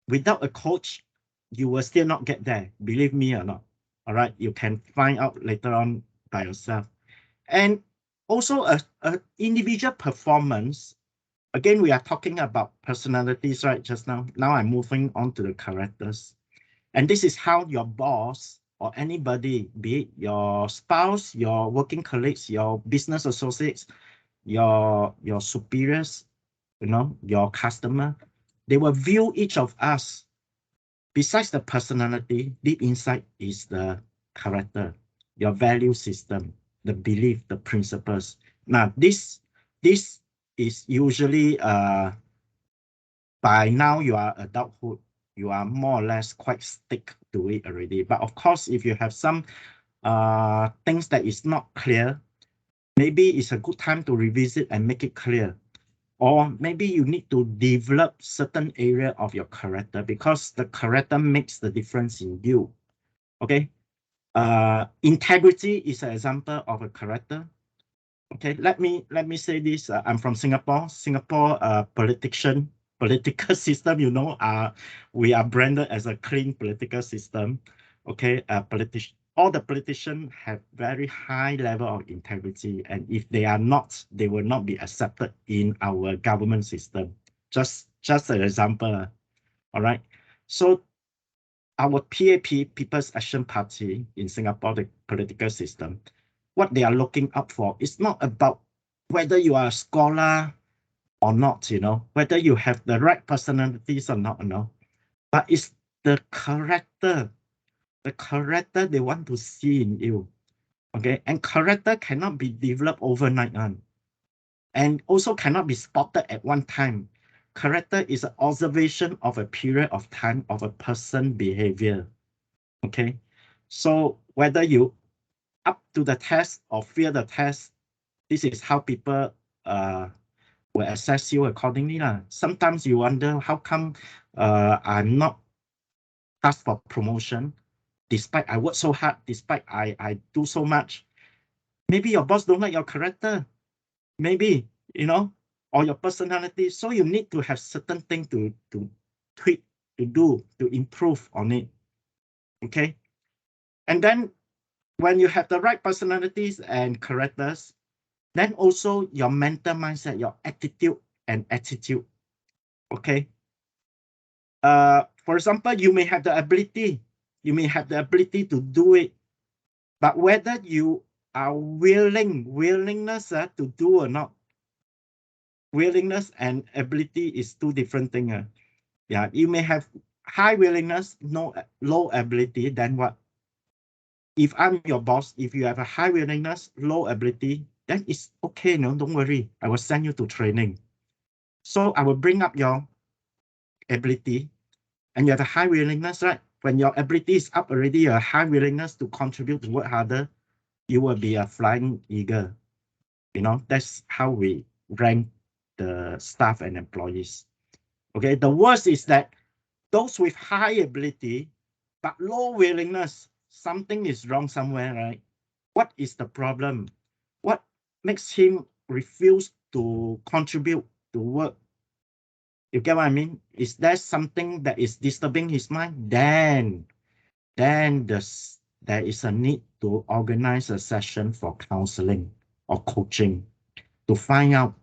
[SPEAKER 2] Without a coach, you will still not get there, believe me or not. All right, you can find out later on by yourself. And also a individual performance. Again, we are talking about personalities, right? Just now. Now I'm moving on to the characters. And this is how your boss or anybody, be it your spouse, your working colleagues, your business associates, your superiors, you know, your customer, they will view each of us. Besides the personality, deep inside is the character, your value system, the belief, the principles. Now, this is usually by now you are adulthood, you are more or less quite stick to it already. But of course, if you have some things that is not clear, maybe it's a good time to revisit and make it clear. Or maybe you need to develop certain area of your character because the character makes the difference in you. Okay. Integrity is an example of a character. Okay, let me say this. I'm from Singapore. Singapore political system, you know, we are branded as a clean political system. Okay, all the politicians have very high level of integrity, and if they are not, they will not be accepted in our government system. Just an example. All right. So our PAP, People's Action Party in Singapore, the political system, what they are looking up for is not about whether you are a scholar or not, you know, whether you have the right personalities or not, you know, but it's the character they want to see in you. Okay, and character cannot be developed overnight on, and also cannot be spotted at one time. Character is an observation of a period of time of a person behavior. Okay, so whether you up to the test or fail the test, this is how people will assess you accordingly. Sometimes you wonder how come I'm not asked for promotion, despite I work so hard, despite I do so much. Maybe your boss don't like your character, maybe, you know, or your personality. So you need to have certain things to tweak, to do, to improve on it. Okay. And then when you have the right personalities and characters, then also your mental mindset, your attitude and attitude. Okay. For example, you may have the ability to do it, but whether you are willingness to do or not, willingness and ability is two different things. Yeah, you may have high willingness, low ability, then what? If I'm your boss, if you have a high willingness, low ability, then it's okay, no, don't worry. I will send you to training. So I will bring up your ability, and you have a high willingness, right? When your ability is up already, a high willingness to contribute, to work harder, you will be a flying eagle. You know, that's how we rank the staff and employees. Okay, the worst is that those with high ability but low willingness, something is wrong somewhere, right? What is the problem? What makes him refuse to contribute to work? You get what I mean? Is there something that is disturbing his mind? Then there is a need to organize a session for counseling or coaching to find out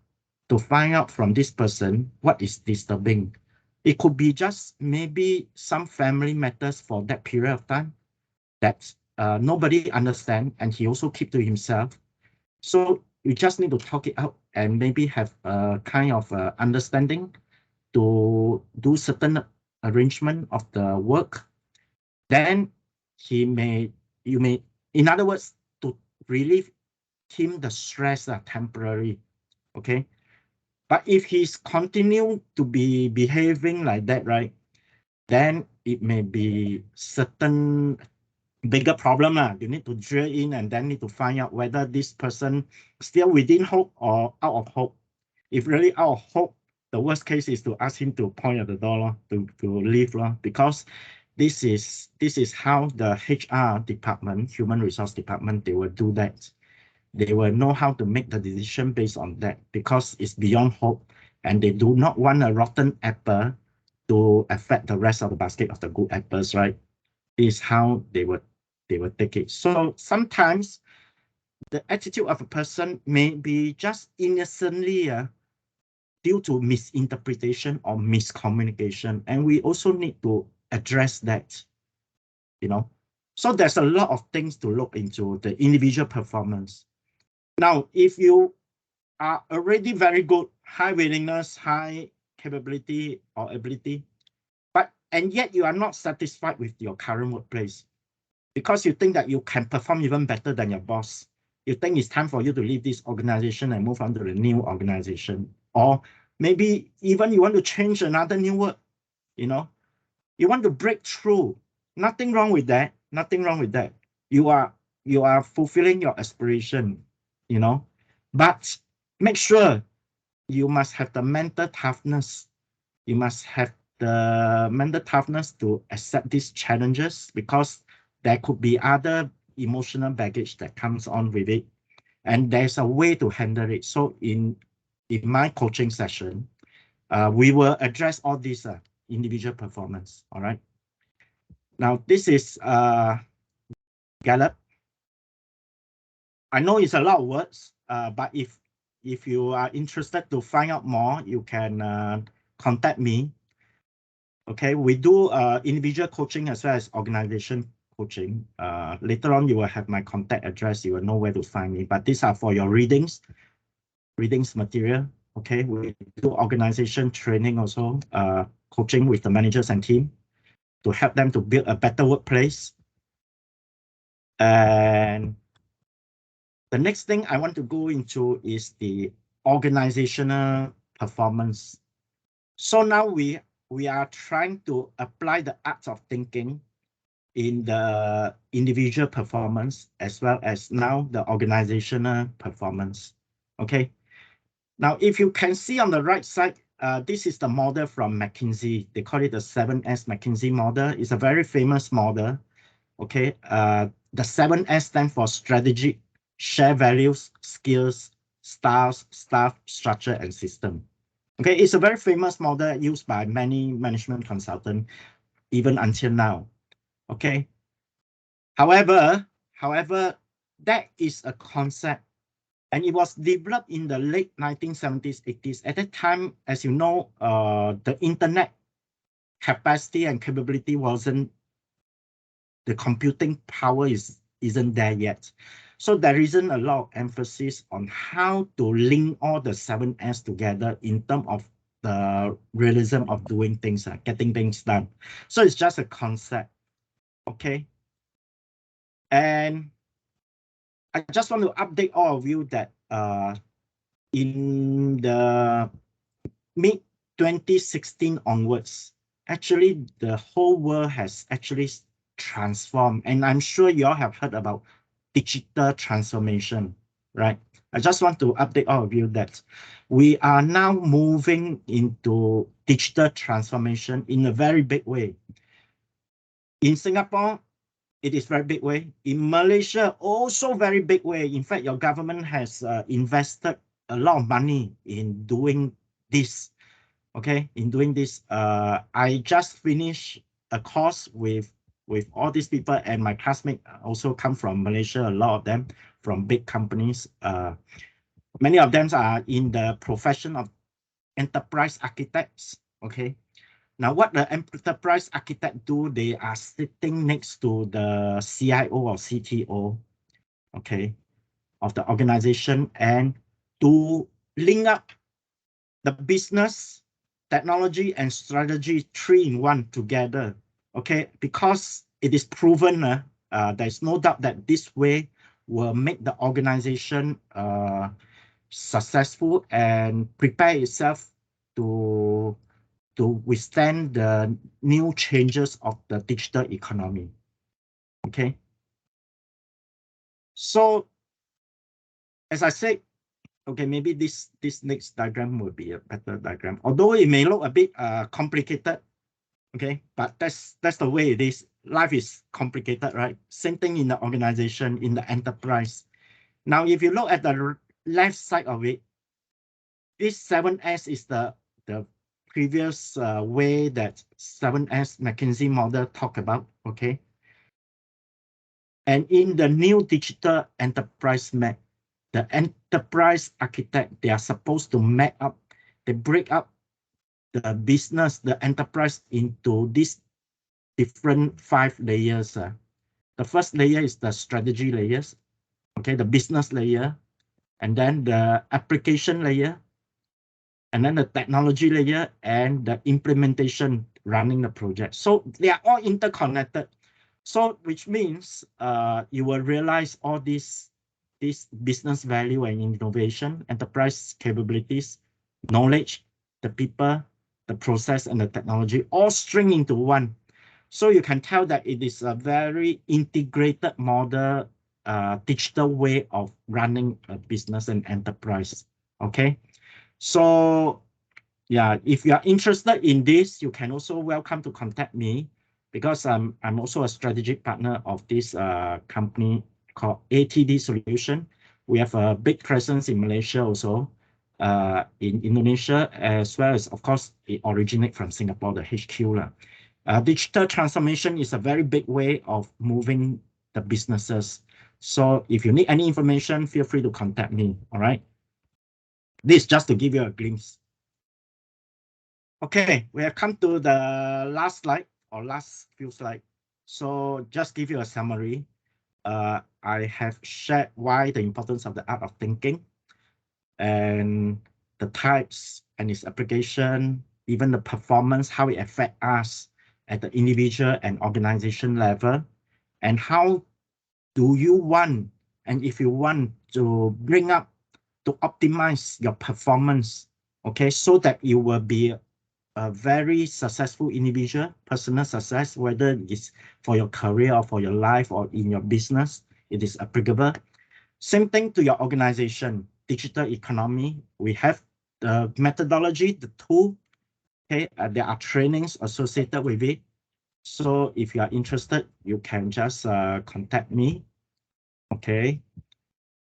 [SPEAKER 2] from this person what is disturbing. It could be just maybe some family matters for that period of time that nobody understands, and he also keep to himself. So you just need to talk it out and maybe have a kind of understanding to do certain arrangement of the work. Then you may, in other words, to relieve him the stress temporary. Okay. But if he's continue to be behaving like that, right, then it may be certain bigger problem. You need to drill in and then need to find out whether this person still within hope or out of hope. If really out of hope, the worst case is to ask him to point at the door, to leave, because this is how the HR department, human resource department, they will do that. They will know how to make the decision based on that, because it's beyond hope, and they do not want a rotten apple to affect the rest of the basket of the good apples, right? This is how they would take it. So sometimes the attitude of a person may be just innocently due to misinterpretation or miscommunication, and we also need to address that, you know. So there's a lot of things to look into the individual performance. Now, if you are already very good, high willingness, high capability or ability, and yet you are not satisfied with your current workplace because you think that you can perform even better than your boss. You think it's time for you to leave this organization and move on to the new organization. Or maybe even you want to change another new work, you know. You want to break through. Nothing wrong with that. Nothing wrong with that. You are fulfilling your aspiration, you know. But make sure you must have the mental toughness. You must have the mental toughness to accept these challenges, because there could be other emotional baggage that comes on with it. And there's a way to handle it. So in my coaching session, we will address all these individual performance, all right? Now, this is Gallup. I know it's a lot of words, but if you are interested to find out more, you can contact me. Okay, we do individual coaching as well as organization coaching. Later on, you will have my contact address. You will know where to find me. But these are for your readings material. Okay, we do organization training also, coaching with the managers and team to help them to build a better workplace. And the next thing I want to go into is the organizational performance. So now we are trying to apply the art of thinking in the individual performance as well as now the organizational performance. Okay. Now, if you can see on the right side, this is the model from McKinsey. They call it the 7S McKinsey model. It's a very famous model. Okay. The 7S stand for strategy, share values, skills, styles, staff, structure, and system. Okay, it's a very famous model used by many management consultants, even until now. Okay. However, that is a concept, and it was developed in the late 1970s, 80s. At that time, as you know, the internet capacity and capability wasn't, the computing power isn't there yet. So there isn't a lot of emphasis on how to link all the 7S together in terms of the realism of doing things, getting things done. So it's just a concept, okay? And I just want to update all of you that in the mid-2016 onwards, actually the whole world has actually transformed. And I'm sure you all have heard about digital transformation, right? I just want to update all of you that we are now moving into digital transformation in a very big way. In Singapore, it is very big way. In Malaysia, also very big way. In fact, your government has invested a lot of money in doing this. Okay, in doing this, I just finished a course with all these people, and my classmates also come from Malaysia, a lot of them from big companies. Many of them are in the profession of enterprise architects. Okay, now what the enterprise architect do, they are sitting next to the CIO or CTO, okay, of the organization, and to link up the business, technology, and strategy 3-in-1 together. Okay, because it is proven, there's no doubt that this way will make the organization successful and prepare itself to withstand the new changes of the digital economy. Okay. So, as I said, okay, maybe this next diagram will be a better diagram. Although it may look a bit complicated, okay, but that's the way it is. Life is complicated, right? Same thing in the organization, in the enterprise. Now, if you look at the left side of it, this 7S is the previous way that 7S McKinsey model talk about, okay? And in the new digital enterprise map, the enterprise architect, they are supposed to map up, they break up the business, the enterprise into these different 5 layers. The first layer is the strategy layers, okay, the business layer, and then the application layer, and then the technology layer, and the implementation running the project. So they are all interconnected. So which means you will realize all this business value and innovation, enterprise capabilities, knowledge, the people, the process, and the technology all string into one. So you can tell that it is a very integrated model, digital way of running a business and enterprise. Okay. So yeah, if you are interested in this, you can also welcome to contact me, because I'm also a strategic partner of this company called ATD Solution. We have a big presence in Malaysia also, in Indonesia, as well as, of course, it originates from Singapore, the HQ. Digital transformation is a very big way of moving the businesses. So if you need any information, feel free to contact me, all right? This is just to give you a glimpse. Okay, we have come to the last slide or last few slides. So just give you a summary. I have shared why the importance of the art of thinking and the types and its application, even the performance, how it affects us at the individual and organization level, and how do you want, and if you want to bring up, to optimize your performance, okay, so that you will be a very successful individual, personal success, whether it's for your career or for your life or in your business, it is applicable. Same thing to your organization, digital economy. We have the methodology, the tool, okay, there are trainings associated with it. So if you are interested, you can just contact me, okay.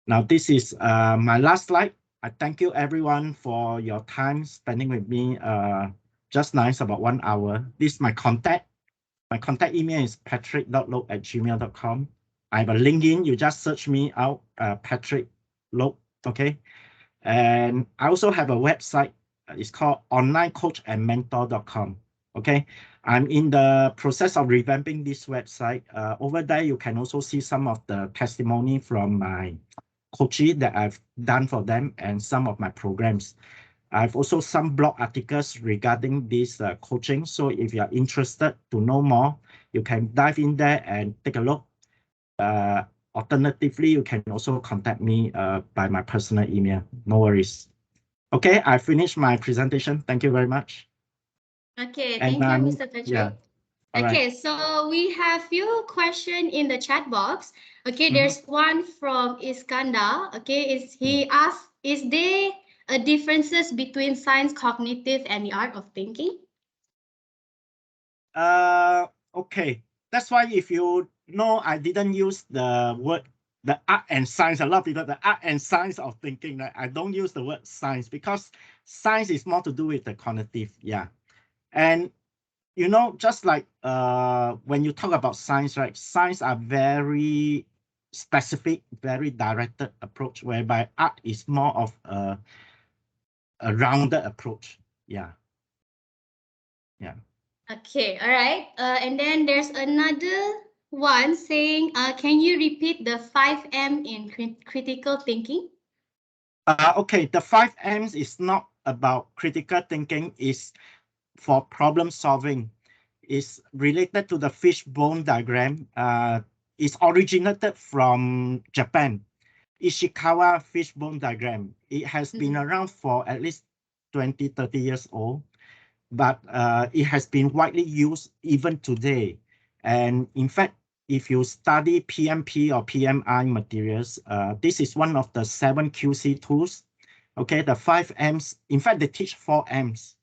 [SPEAKER 2] Now this is my last slide. I thank you everyone for your time spending with me. Just nice, about 1 hour. This is my contact. My contact email is patrick.loke@gmail.com. I have a LinkedIn. You just search me out, Patrick Loke, okay? And I also have a website. It's called onlinecoachandmentor.com, okay? I'm in the process of revamping this website. Over there, you can also see some of the testimony from my coaches that I've done for them and some of my programs. I've also some blog articles regarding this coaching. So if you are interested to know more, you can dive in there and take a look. Alternatively, you can also contact me by my personal email. No worries. Okay, I finished my presentation. Thank you very much.
[SPEAKER 1] Okay, thank you, Mr. Patrick.
[SPEAKER 2] Yeah.
[SPEAKER 1] Okay, so we have few questions in the chat box. Okay, there's one from Iskandar. Okay, he asked, is there a differences between science, cognitive, and the art of thinking?
[SPEAKER 2] Okay, that's why if you know, I didn't use the word, the art and science. A lot of people, the art and science of thinking, right? I don't use the word science because science is more to do with the cognitive, yeah. And you know, just like when you talk about science, right? Science are very specific, very directed approach, whereby art is more of a rounded approach. Yeah. Yeah.
[SPEAKER 1] Okay, all right. And then there's another one saying, can you repeat the 5M in critical thinking?
[SPEAKER 2] Okay, the 5 M's is not about critical thinking, is for problem solving. It's related to the fishbone diagram. It's originated from Japan. Ishikawa fishbone diagram. It has been around for at least 20, 30 years old, but it has been widely used even today. And in fact, if you study PMP or PMI materials, this is one of the 7 QC tools. Okay, the 5 M's, in fact, they teach 4 M's.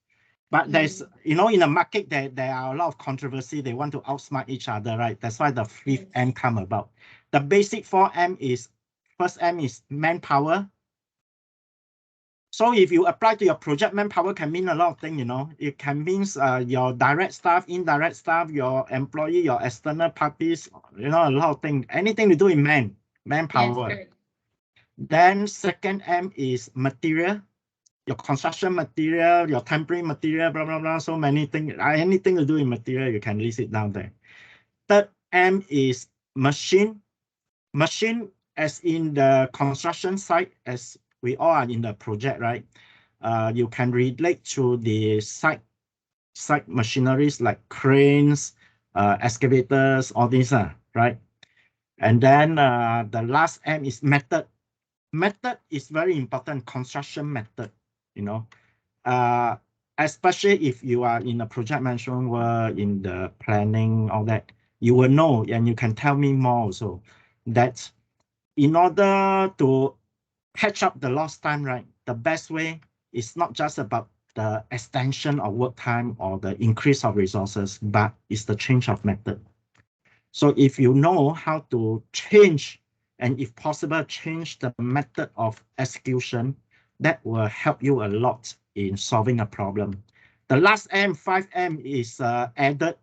[SPEAKER 2] But there's, you know, in the market, there are a lot of controversy. They want to outsmart each other, right? That's why the 5th M come about. The basic 4M is, first M is manpower. So if you apply to your project, manpower can mean a lot of things, you know. It can mean your direct staff, indirect staff, your employee, your external parties, you know, a lot of things. Anything to do with manpower. Yes, then second M is material. Your construction material, your temporary material, blah, blah, blah, so many things. Anything to do with material, you can list it down there. Third M is machine. Machine as in the construction site, as we all are in the project, right? You can relate to the site machineries like cranes, excavators, all these, right? And then the last M is method. Method is very important, construction method, you know. Especially if you are in the project management work, in the planning, all that, you will know, and you can tell me more also, that in order to catch up the lost time, right, the best way is not just about the extension of work time or the increase of resources, but it's the change of method. So if you know how to change, and if possible, change the method of execution, that will help you a lot in solving a problem. The last M, 5M, is added,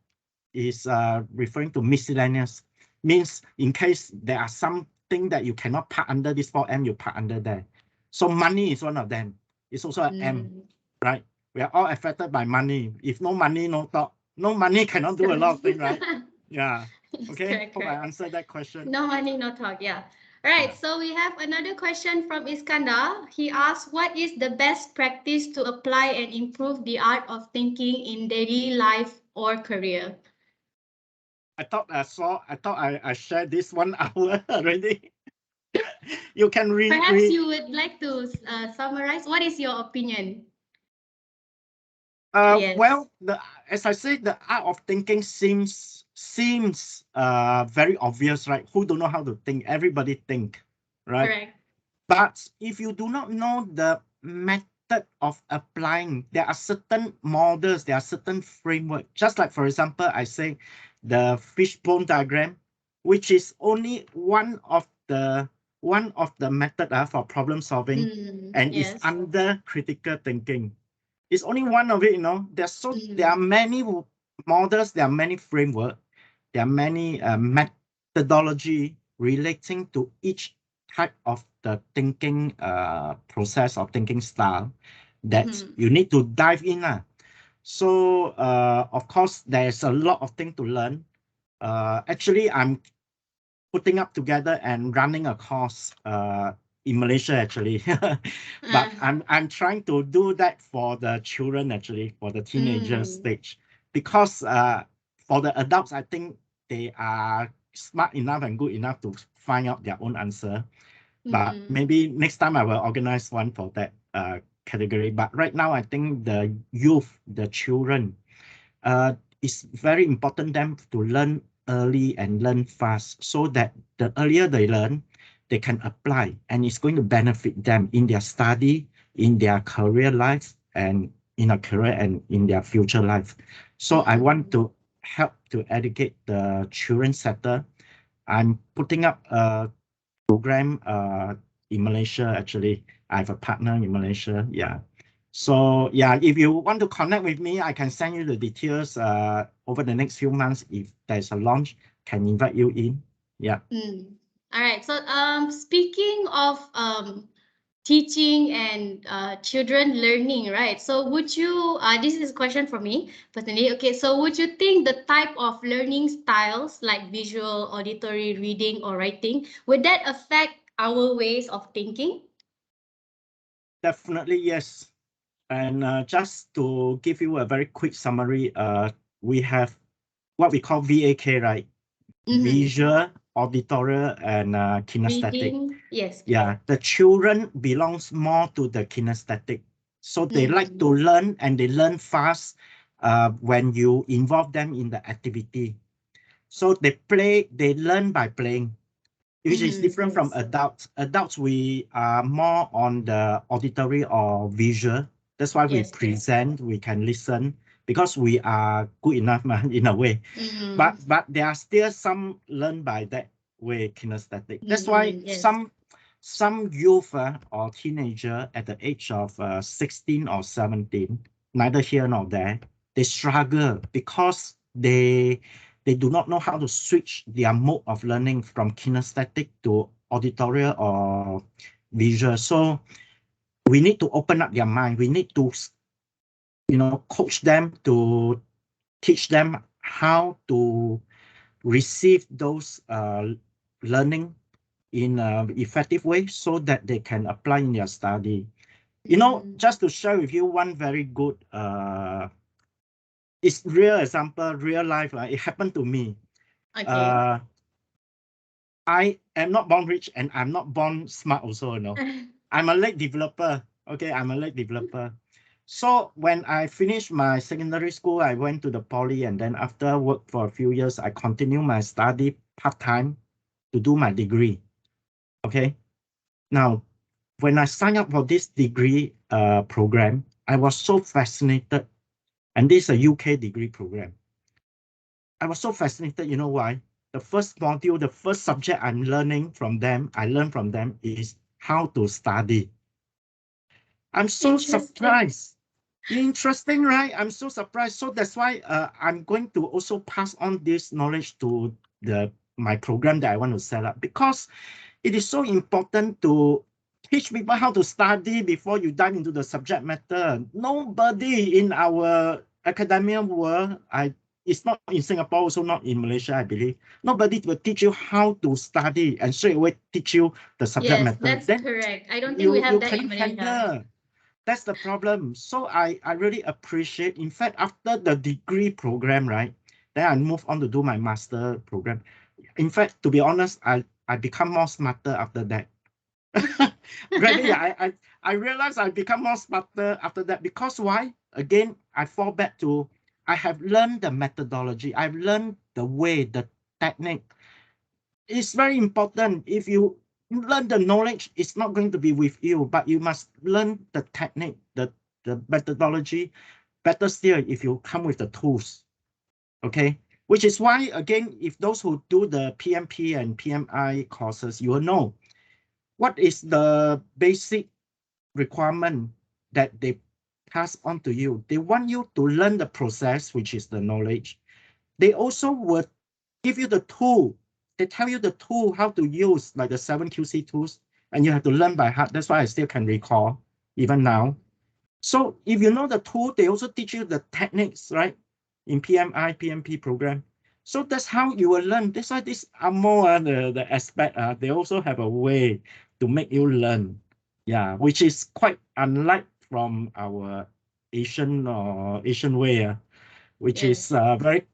[SPEAKER 2] is referring to miscellaneous, means in case there are something that you cannot park under this 4M, you park under there. So money is one of them. It's also an M, right? We are all affected by money. If no money, no talk. No money cannot do a lot of things, right? Yeah. Okay,
[SPEAKER 1] correct,
[SPEAKER 2] hope
[SPEAKER 1] correct.
[SPEAKER 2] I answered that question.
[SPEAKER 1] No money, no talk, yeah. All right,
[SPEAKER 2] Yeah.
[SPEAKER 1] so we have another question from Iskandar. He asks, what is the best practice to apply and improve the art of thinking in daily life or career?
[SPEAKER 2] I thought I shared this 1 hour already. You can read.
[SPEAKER 1] Perhaps you would like to summarize. What is your opinion? Yes.
[SPEAKER 2] Well, as I said, the art of thinking seems very obvious, right? Who don't know how to think? Everybody think, right?
[SPEAKER 1] Correct.
[SPEAKER 2] But if you do not know the method of applying, there are certain models, there are certain framework. Just like, for example, I say the fishbone diagram, which is only one of the method for problem solving, and
[SPEAKER 1] yes.
[SPEAKER 2] is under critical thinking. It's only one of it, you know. There are many models, there are many framework, there are many methodology relating to each type of the thinking process or thinking style that you need to dive in. So of course, there's a lot of things to learn. Actually, I'm putting up together and running a course in Malaysia, actually. But I'm trying to do that for the children, actually, for the teenager stage, because for the adults, I think they are smart enough and good enough to find out their own answer. But maybe next time I will organize one for that category. But right now, I think the youth, the children, it's very important them to learn early and learn fast, so that the earlier they learn, they can apply, and it's going to benefit them in their study, in their career life, and in a career and in their future life. So I want to help to educate the children sector. I'm putting up a program in Malaysia, actually. I have a partner in Malaysia, yeah. So yeah, if you want to connect with me, I can send you the details over the next few months. If there's a launch, can invite you in. Yeah.
[SPEAKER 1] All right. So speaking of teaching and children learning, right? So would you, this is a question for me personally. Okay, so would you think the type of learning styles like visual, auditory, reading, or writing, would that affect our ways of thinking?
[SPEAKER 2] Definitely, yes. And just to give you a very quick summary, we have what we call VAK, right? Visual, auditory, and kinesthetic.
[SPEAKER 1] Reading, yes.
[SPEAKER 2] Yeah, the children belongs more to the kinesthetic. So they like to learn, and they learn fast when you involve them in the activity. So they learn by playing, which is different from adults. Adults, we are more on the auditory or visual. That's why we present, we can listen, because we are good enough in a way. But there are still some learn by that way, kinesthetic. That's why some youth or teenager at the age of 16 or 17, neither here nor there, they struggle because they do not know how to switch their mode of learning from kinesthetic to auditory or visual. So we need to open up their mind. We need to, coach them, to teach them how to receive those learning in an effective way, so that they can apply in their study. Just to share with you one very good, it's real example, real life. It happened to me. Okay. I am not born rich, and I'm not born smart also, I'm a late developer. Okay, I'm a late developer. So when I finished my secondary school, I went to the poly, and then after work for a few years, I continued my study part-time to do my degree. Okay. Now, when I signed up for this degree program, I was so fascinated. And this is a UK degree program. I was so fascinated, you know why? The first module, the first subject I learned from them is how to study. I'm so surprised. Interesting, right? I'm so surprised. So that's why I'm going to also pass on this knowledge to my program that I want to set up, because it is so important to teach people how to study before you dive into the subject matter. Nobody in our academia world, it's not in Singapore, also not in Malaysia, I believe. Nobody will teach you how to study and straight away teach you the subject matter.
[SPEAKER 1] Yes, that's correct. I don't think we have that in Malaysia.
[SPEAKER 2] That's the problem. So I really appreciate, in fact, after the degree program, right, then I move on to do my master program. In fact, to be honest, I become more smarter after that. Really, I realized I become more smarter after that, because why? Again, I fall back to, I have learned the methodology. I've learned the way, the technique. It's very important. If you learn the knowledge, it's not going to be with you, but you must learn the technique, the methodology. Better still, if you come with the tools, okay? Which is why, again, if those who do the PMP and PMI courses, you will know what is the basic requirement that they pass on to you. They want you to learn the process, which is the knowledge. They also would give you the tool. They tell you the tool, how to use, like the 7 QC tools, and you have to learn by heart. That's why I still can recall, even now. So if you know the tool, they also teach you the techniques, right? In PMI, PMP program. So that's how you will learn. That's why this more the aspect, they also have a way to make you learn. Yeah, which is quite unlike from our Asian way, which is very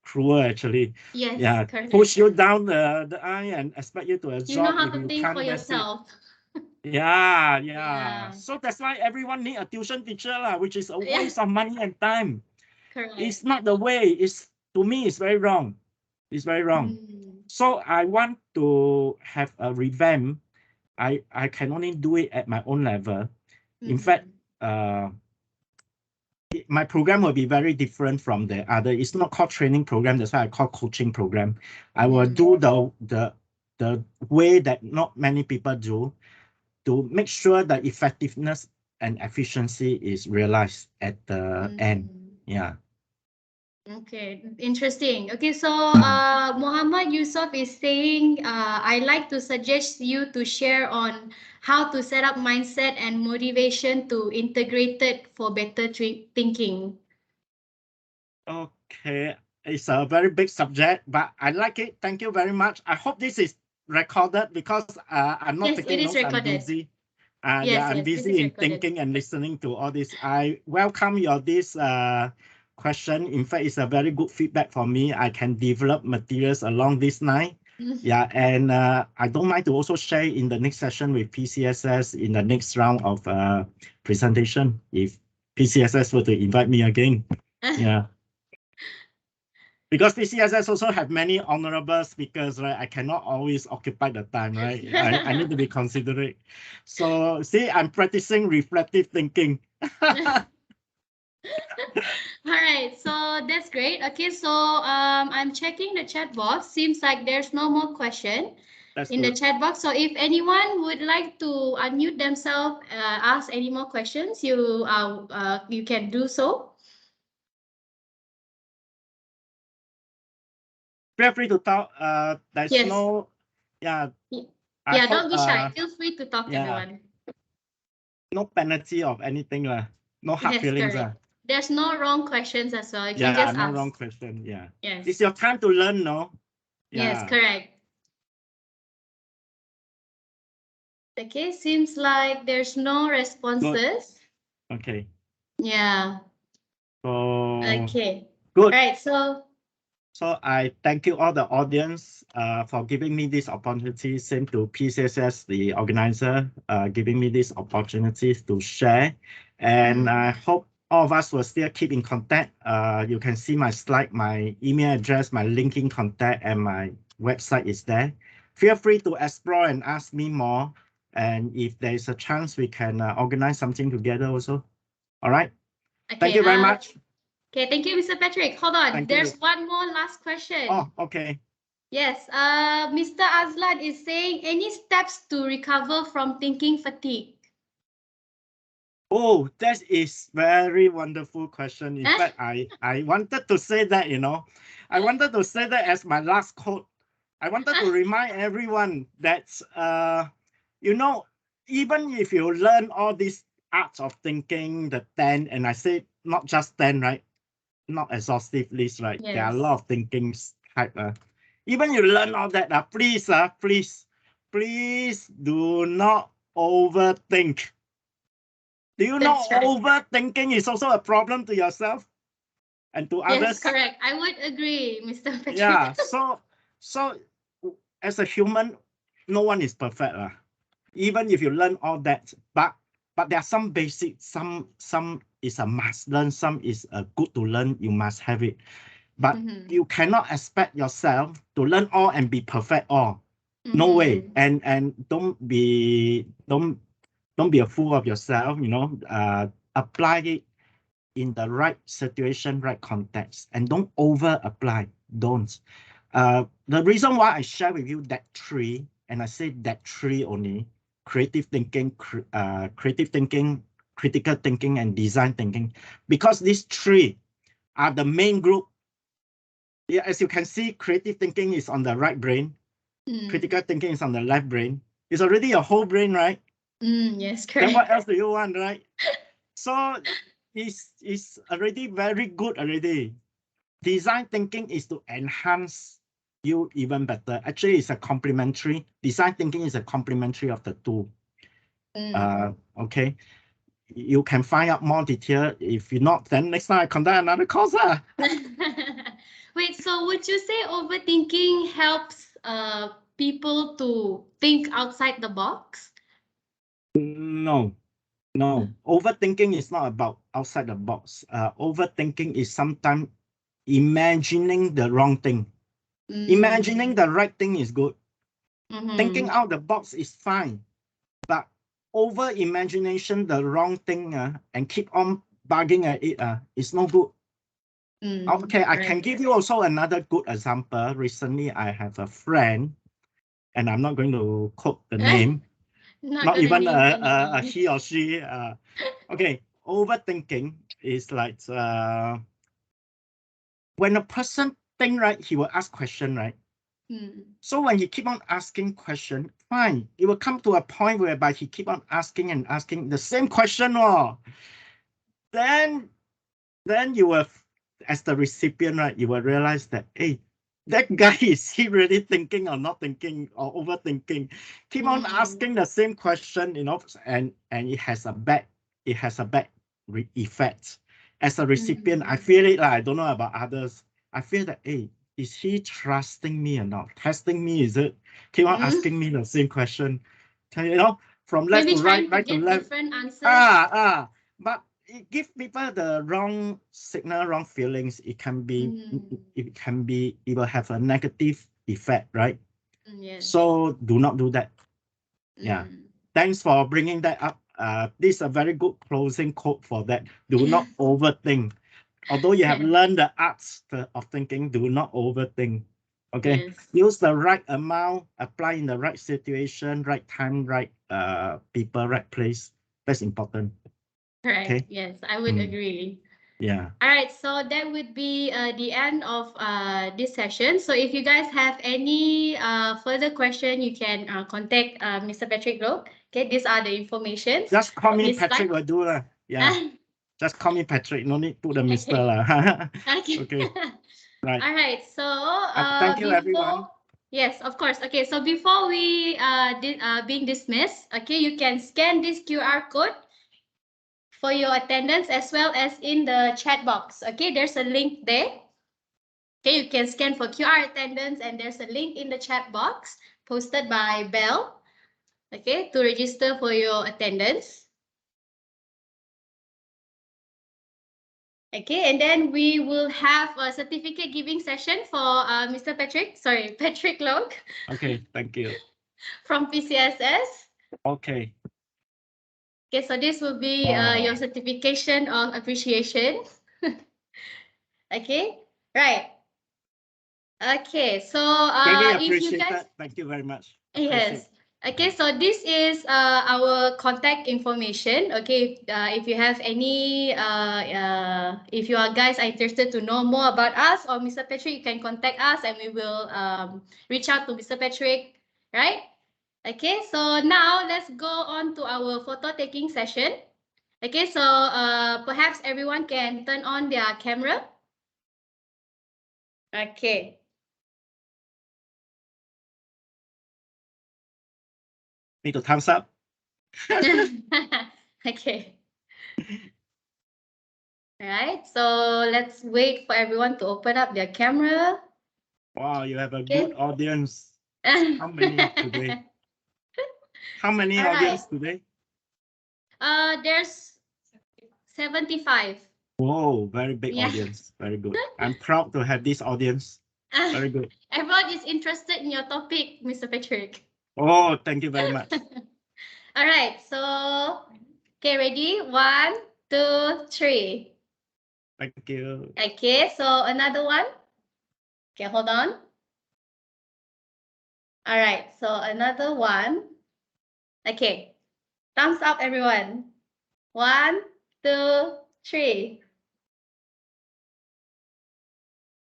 [SPEAKER 2] cruel actually.
[SPEAKER 1] Yes,
[SPEAKER 2] yeah,
[SPEAKER 1] correct.
[SPEAKER 2] Push you down the eye and expect you to absorb.
[SPEAKER 1] You know how to think for yourself.
[SPEAKER 2] Yeah. So that's why everyone need a tuition teacher, which is a waste of money and time.
[SPEAKER 1] Correct.
[SPEAKER 2] It's not the way. To me, it's very wrong. It's very wrong. So I want to have a revamp. I can only do it at my own level. In fact, my program will be very different from the other. It's not called training program. That's why I call coaching program. I will do the way that not many people do, to make sure the effectiveness and efficiency is realized at the end. Yeah.
[SPEAKER 1] Okay, interesting. Okay, so Muhammad Yusuf is saying, I like to suggest you to share on how to set up mindset and motivation to integrate it for better thinking.
[SPEAKER 2] Okay, it's a very big subject, but I like it. Thank you very much. I hope this is recorded, because I'm not taking notes. I'm busy. I'm busy in thinking and listening to all this. I welcome this question. In fact, it's a very good feedback for me. I can develop materials along this line. Yeah, and I don't mind to also share in the next session with PCSS in the next round of presentation, if PCSS were to invite me again. Yeah. Because PCSS also have many honorable speakers, right? I cannot always occupy the time, right? I need to be considerate. So see, I'm practicing reflective thinking.
[SPEAKER 1] All right, so that's great. Okay, so I'm checking the chat box. Seems like there's no more question in the chat box. So if anyone would like to unmute themselves, ask any more questions, you can do so.
[SPEAKER 2] Feel free to talk. There's no,
[SPEAKER 1] don't be shy. Feel free to talk, everyone.
[SPEAKER 2] No penalty of anything, no hard feelings.
[SPEAKER 1] There's no wrong questions as well. You can just
[SPEAKER 2] no
[SPEAKER 1] ask.
[SPEAKER 2] wrong question. Yeah.
[SPEAKER 1] Yes.
[SPEAKER 2] It's your time to learn, no?
[SPEAKER 1] Yes, correct. Okay, seems like there's no responses.
[SPEAKER 2] Good. Okay.
[SPEAKER 1] Yeah. Okay.
[SPEAKER 2] Good.
[SPEAKER 1] All right, so
[SPEAKER 2] I thank you all the audience for giving me this opportunity. Same to PCSS, the organizer, giving me this opportunity to share. And I hope all of us will still keep in contact. You can see my slide, my email address, my linking contact, and my website is there. Feel free to explore and ask me more. And if there is a chance, we can organize something together also. All right.
[SPEAKER 1] Okay,
[SPEAKER 2] Thank you very much.
[SPEAKER 1] Okay, thank you, Mr. Patrick. Hold on.
[SPEAKER 2] Thank
[SPEAKER 1] There's
[SPEAKER 2] you.
[SPEAKER 1] one more last question.
[SPEAKER 2] Oh, okay.
[SPEAKER 1] Yes. Mr. Azlan is saying, any steps to recover from thinking fatigue?
[SPEAKER 2] Oh, that is very wonderful question. In fact, I wanted to say that, I wanted to say that as my last quote. I wanted to remind everyone that, even if you learn all these arts of thinking, the 10, and I say not just 10, right? Not exhaustive list, right?
[SPEAKER 1] Yes.
[SPEAKER 2] There are a lot of thinking type. Even you learn all that, please do not overthink. Do you know overthinking is also a problem to yourself and to others?
[SPEAKER 1] Yes, correct. I would agree, Mr. Patrick.
[SPEAKER 2] Yeah. So as a human, no one is perfect. Even if you learn all that, but there are some basic, some is a must learn, some is good to learn. You must have it. But you cannot expect yourself to learn all and be perfect all. No way. And don't be a fool of yourself, apply it in the right situation, right context, and don't over apply. Don't. The reason why I share with you that three, and I say that three only, creative thinking, critical thinking, and design thinking, because these three are the main group. Yeah, as you can see, creative thinking is on the right brain. Critical thinking is on the left brain. It's already a whole brain, right?
[SPEAKER 1] Yes, correct.
[SPEAKER 2] Then what else do you want, right? So it's already very good already. Design thinking is to enhance you even better. Actually, it's a complementary. Design thinking is a complementary of the two. Okay. You can find out more detail. If you're not, then next time I conduct another course.
[SPEAKER 1] Wait, so would you say overthinking helps people to think outside the box?
[SPEAKER 2] No. Overthinking is not about outside the box. Overthinking is sometimes imagining the wrong thing. Imagining the right thing is good. Thinking out the box is fine. But over imagination, the wrong thing, and keep on bugging at it, is no good. Okay, I can give you also another good example. Recently, I have a friend, and I'm not going to quote the name. Not even he or she. Okay, overthinking is like when a person think, right, he will ask question, right? So when he keep on asking question, fine, it will come to a point whereby he keep on asking and asking the same question. Then you will, as the recipient, right, you will realize that, hey, that guy, is he really thinking or not thinking or overthinking? Keep on asking the same question, and it has a bad effect. As a recipient, I feel it. I don't know about others. I feel that, hey, is he trusting me or not? Testing me, is it? Keep on asking me the same question. From left to right, right to left.
[SPEAKER 1] Different answers.
[SPEAKER 2] But it gives people the wrong signal, wrong feelings. It will have a negative effect, right? Yes. So do not do that. Yeah. Thanks for bringing that up. This is a very good closing quote for that. Do not overthink. Although you have learned the arts of thinking, do not overthink. Okay. Yes. Use the right amount, apply in the right situation, right time, right people, right place. That's important.
[SPEAKER 1] Correct. Okay. Yes, I would agree.
[SPEAKER 2] Yeah.
[SPEAKER 1] All right. So that would be the end of this session. So if you guys have any further question, you can contact Mr. Patrick Loke. Okay, these are the information.
[SPEAKER 2] Just call me Patrick will do. Yeah. Just call me Patrick. No need to put the Mr.
[SPEAKER 1] Okay.
[SPEAKER 2] Right.
[SPEAKER 1] All right. So
[SPEAKER 2] thank you, everyone.
[SPEAKER 1] Yes, of course. Okay. So before we being dismissed, okay, you can scan this QR code for your attendance as well as in the chat box. Okay, there's a link there. Okay, you can scan for QR attendance, and there's a link in the chat box posted by Bell. Okay, to register for your attendance. Okay, and then we will have a certificate giving session for Patrick Loke.
[SPEAKER 2] Okay, thank you.
[SPEAKER 1] From PCSS.
[SPEAKER 2] Okay.
[SPEAKER 1] Okay, so this will be your certification of appreciation. Okay, right. Okay, so
[SPEAKER 2] Really
[SPEAKER 1] if you
[SPEAKER 2] appreciate
[SPEAKER 1] guys,
[SPEAKER 2] that. Thank you very much.
[SPEAKER 1] yes. Okay, so this is our contact information. Okay, if you have any, if you are guys are interested to know more about us or Mr. Patrick, you can contact us and we will reach out to Mr. Patrick, right? Okay, so now let's go on to our photo taking session. Okay, so perhaps everyone can turn on their camera. Okay.
[SPEAKER 2] Need to thumbs up.
[SPEAKER 1] Okay. All right, so let's wait for everyone to open up their camera.
[SPEAKER 2] Wow, you have a
[SPEAKER 1] Okay.
[SPEAKER 2] good audience. How many today? How many
[SPEAKER 1] All
[SPEAKER 2] audience
[SPEAKER 1] right.
[SPEAKER 2] today?
[SPEAKER 1] There's 75.
[SPEAKER 2] Whoa, very big
[SPEAKER 1] Yeah.
[SPEAKER 2] audience. Very good. I'm proud to have this audience. Very good.
[SPEAKER 1] Everyone is interested in your topic, Mr. Patrick.
[SPEAKER 2] Oh, thank you very much.
[SPEAKER 1] All right, so okay, ready? 1, 2, 3.
[SPEAKER 2] Thank you.
[SPEAKER 1] Okay, so another one. Okay, hold on. All right, so another one. Okay, thumbs up, everyone. 1, 2, 3.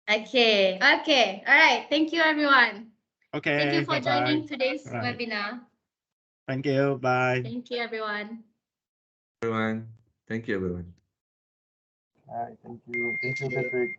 [SPEAKER 1] Okay, okay. All right, thank you, everyone.
[SPEAKER 2] Okay.
[SPEAKER 1] Thank you for
[SPEAKER 2] bye-bye.
[SPEAKER 1] joining today's
[SPEAKER 2] Right.
[SPEAKER 1] webinar.
[SPEAKER 2] Thank you. Bye.
[SPEAKER 1] Thank you, everyone.
[SPEAKER 3] Everyone. Thank you, everyone.
[SPEAKER 2] Thank you. Thank you, Patrick.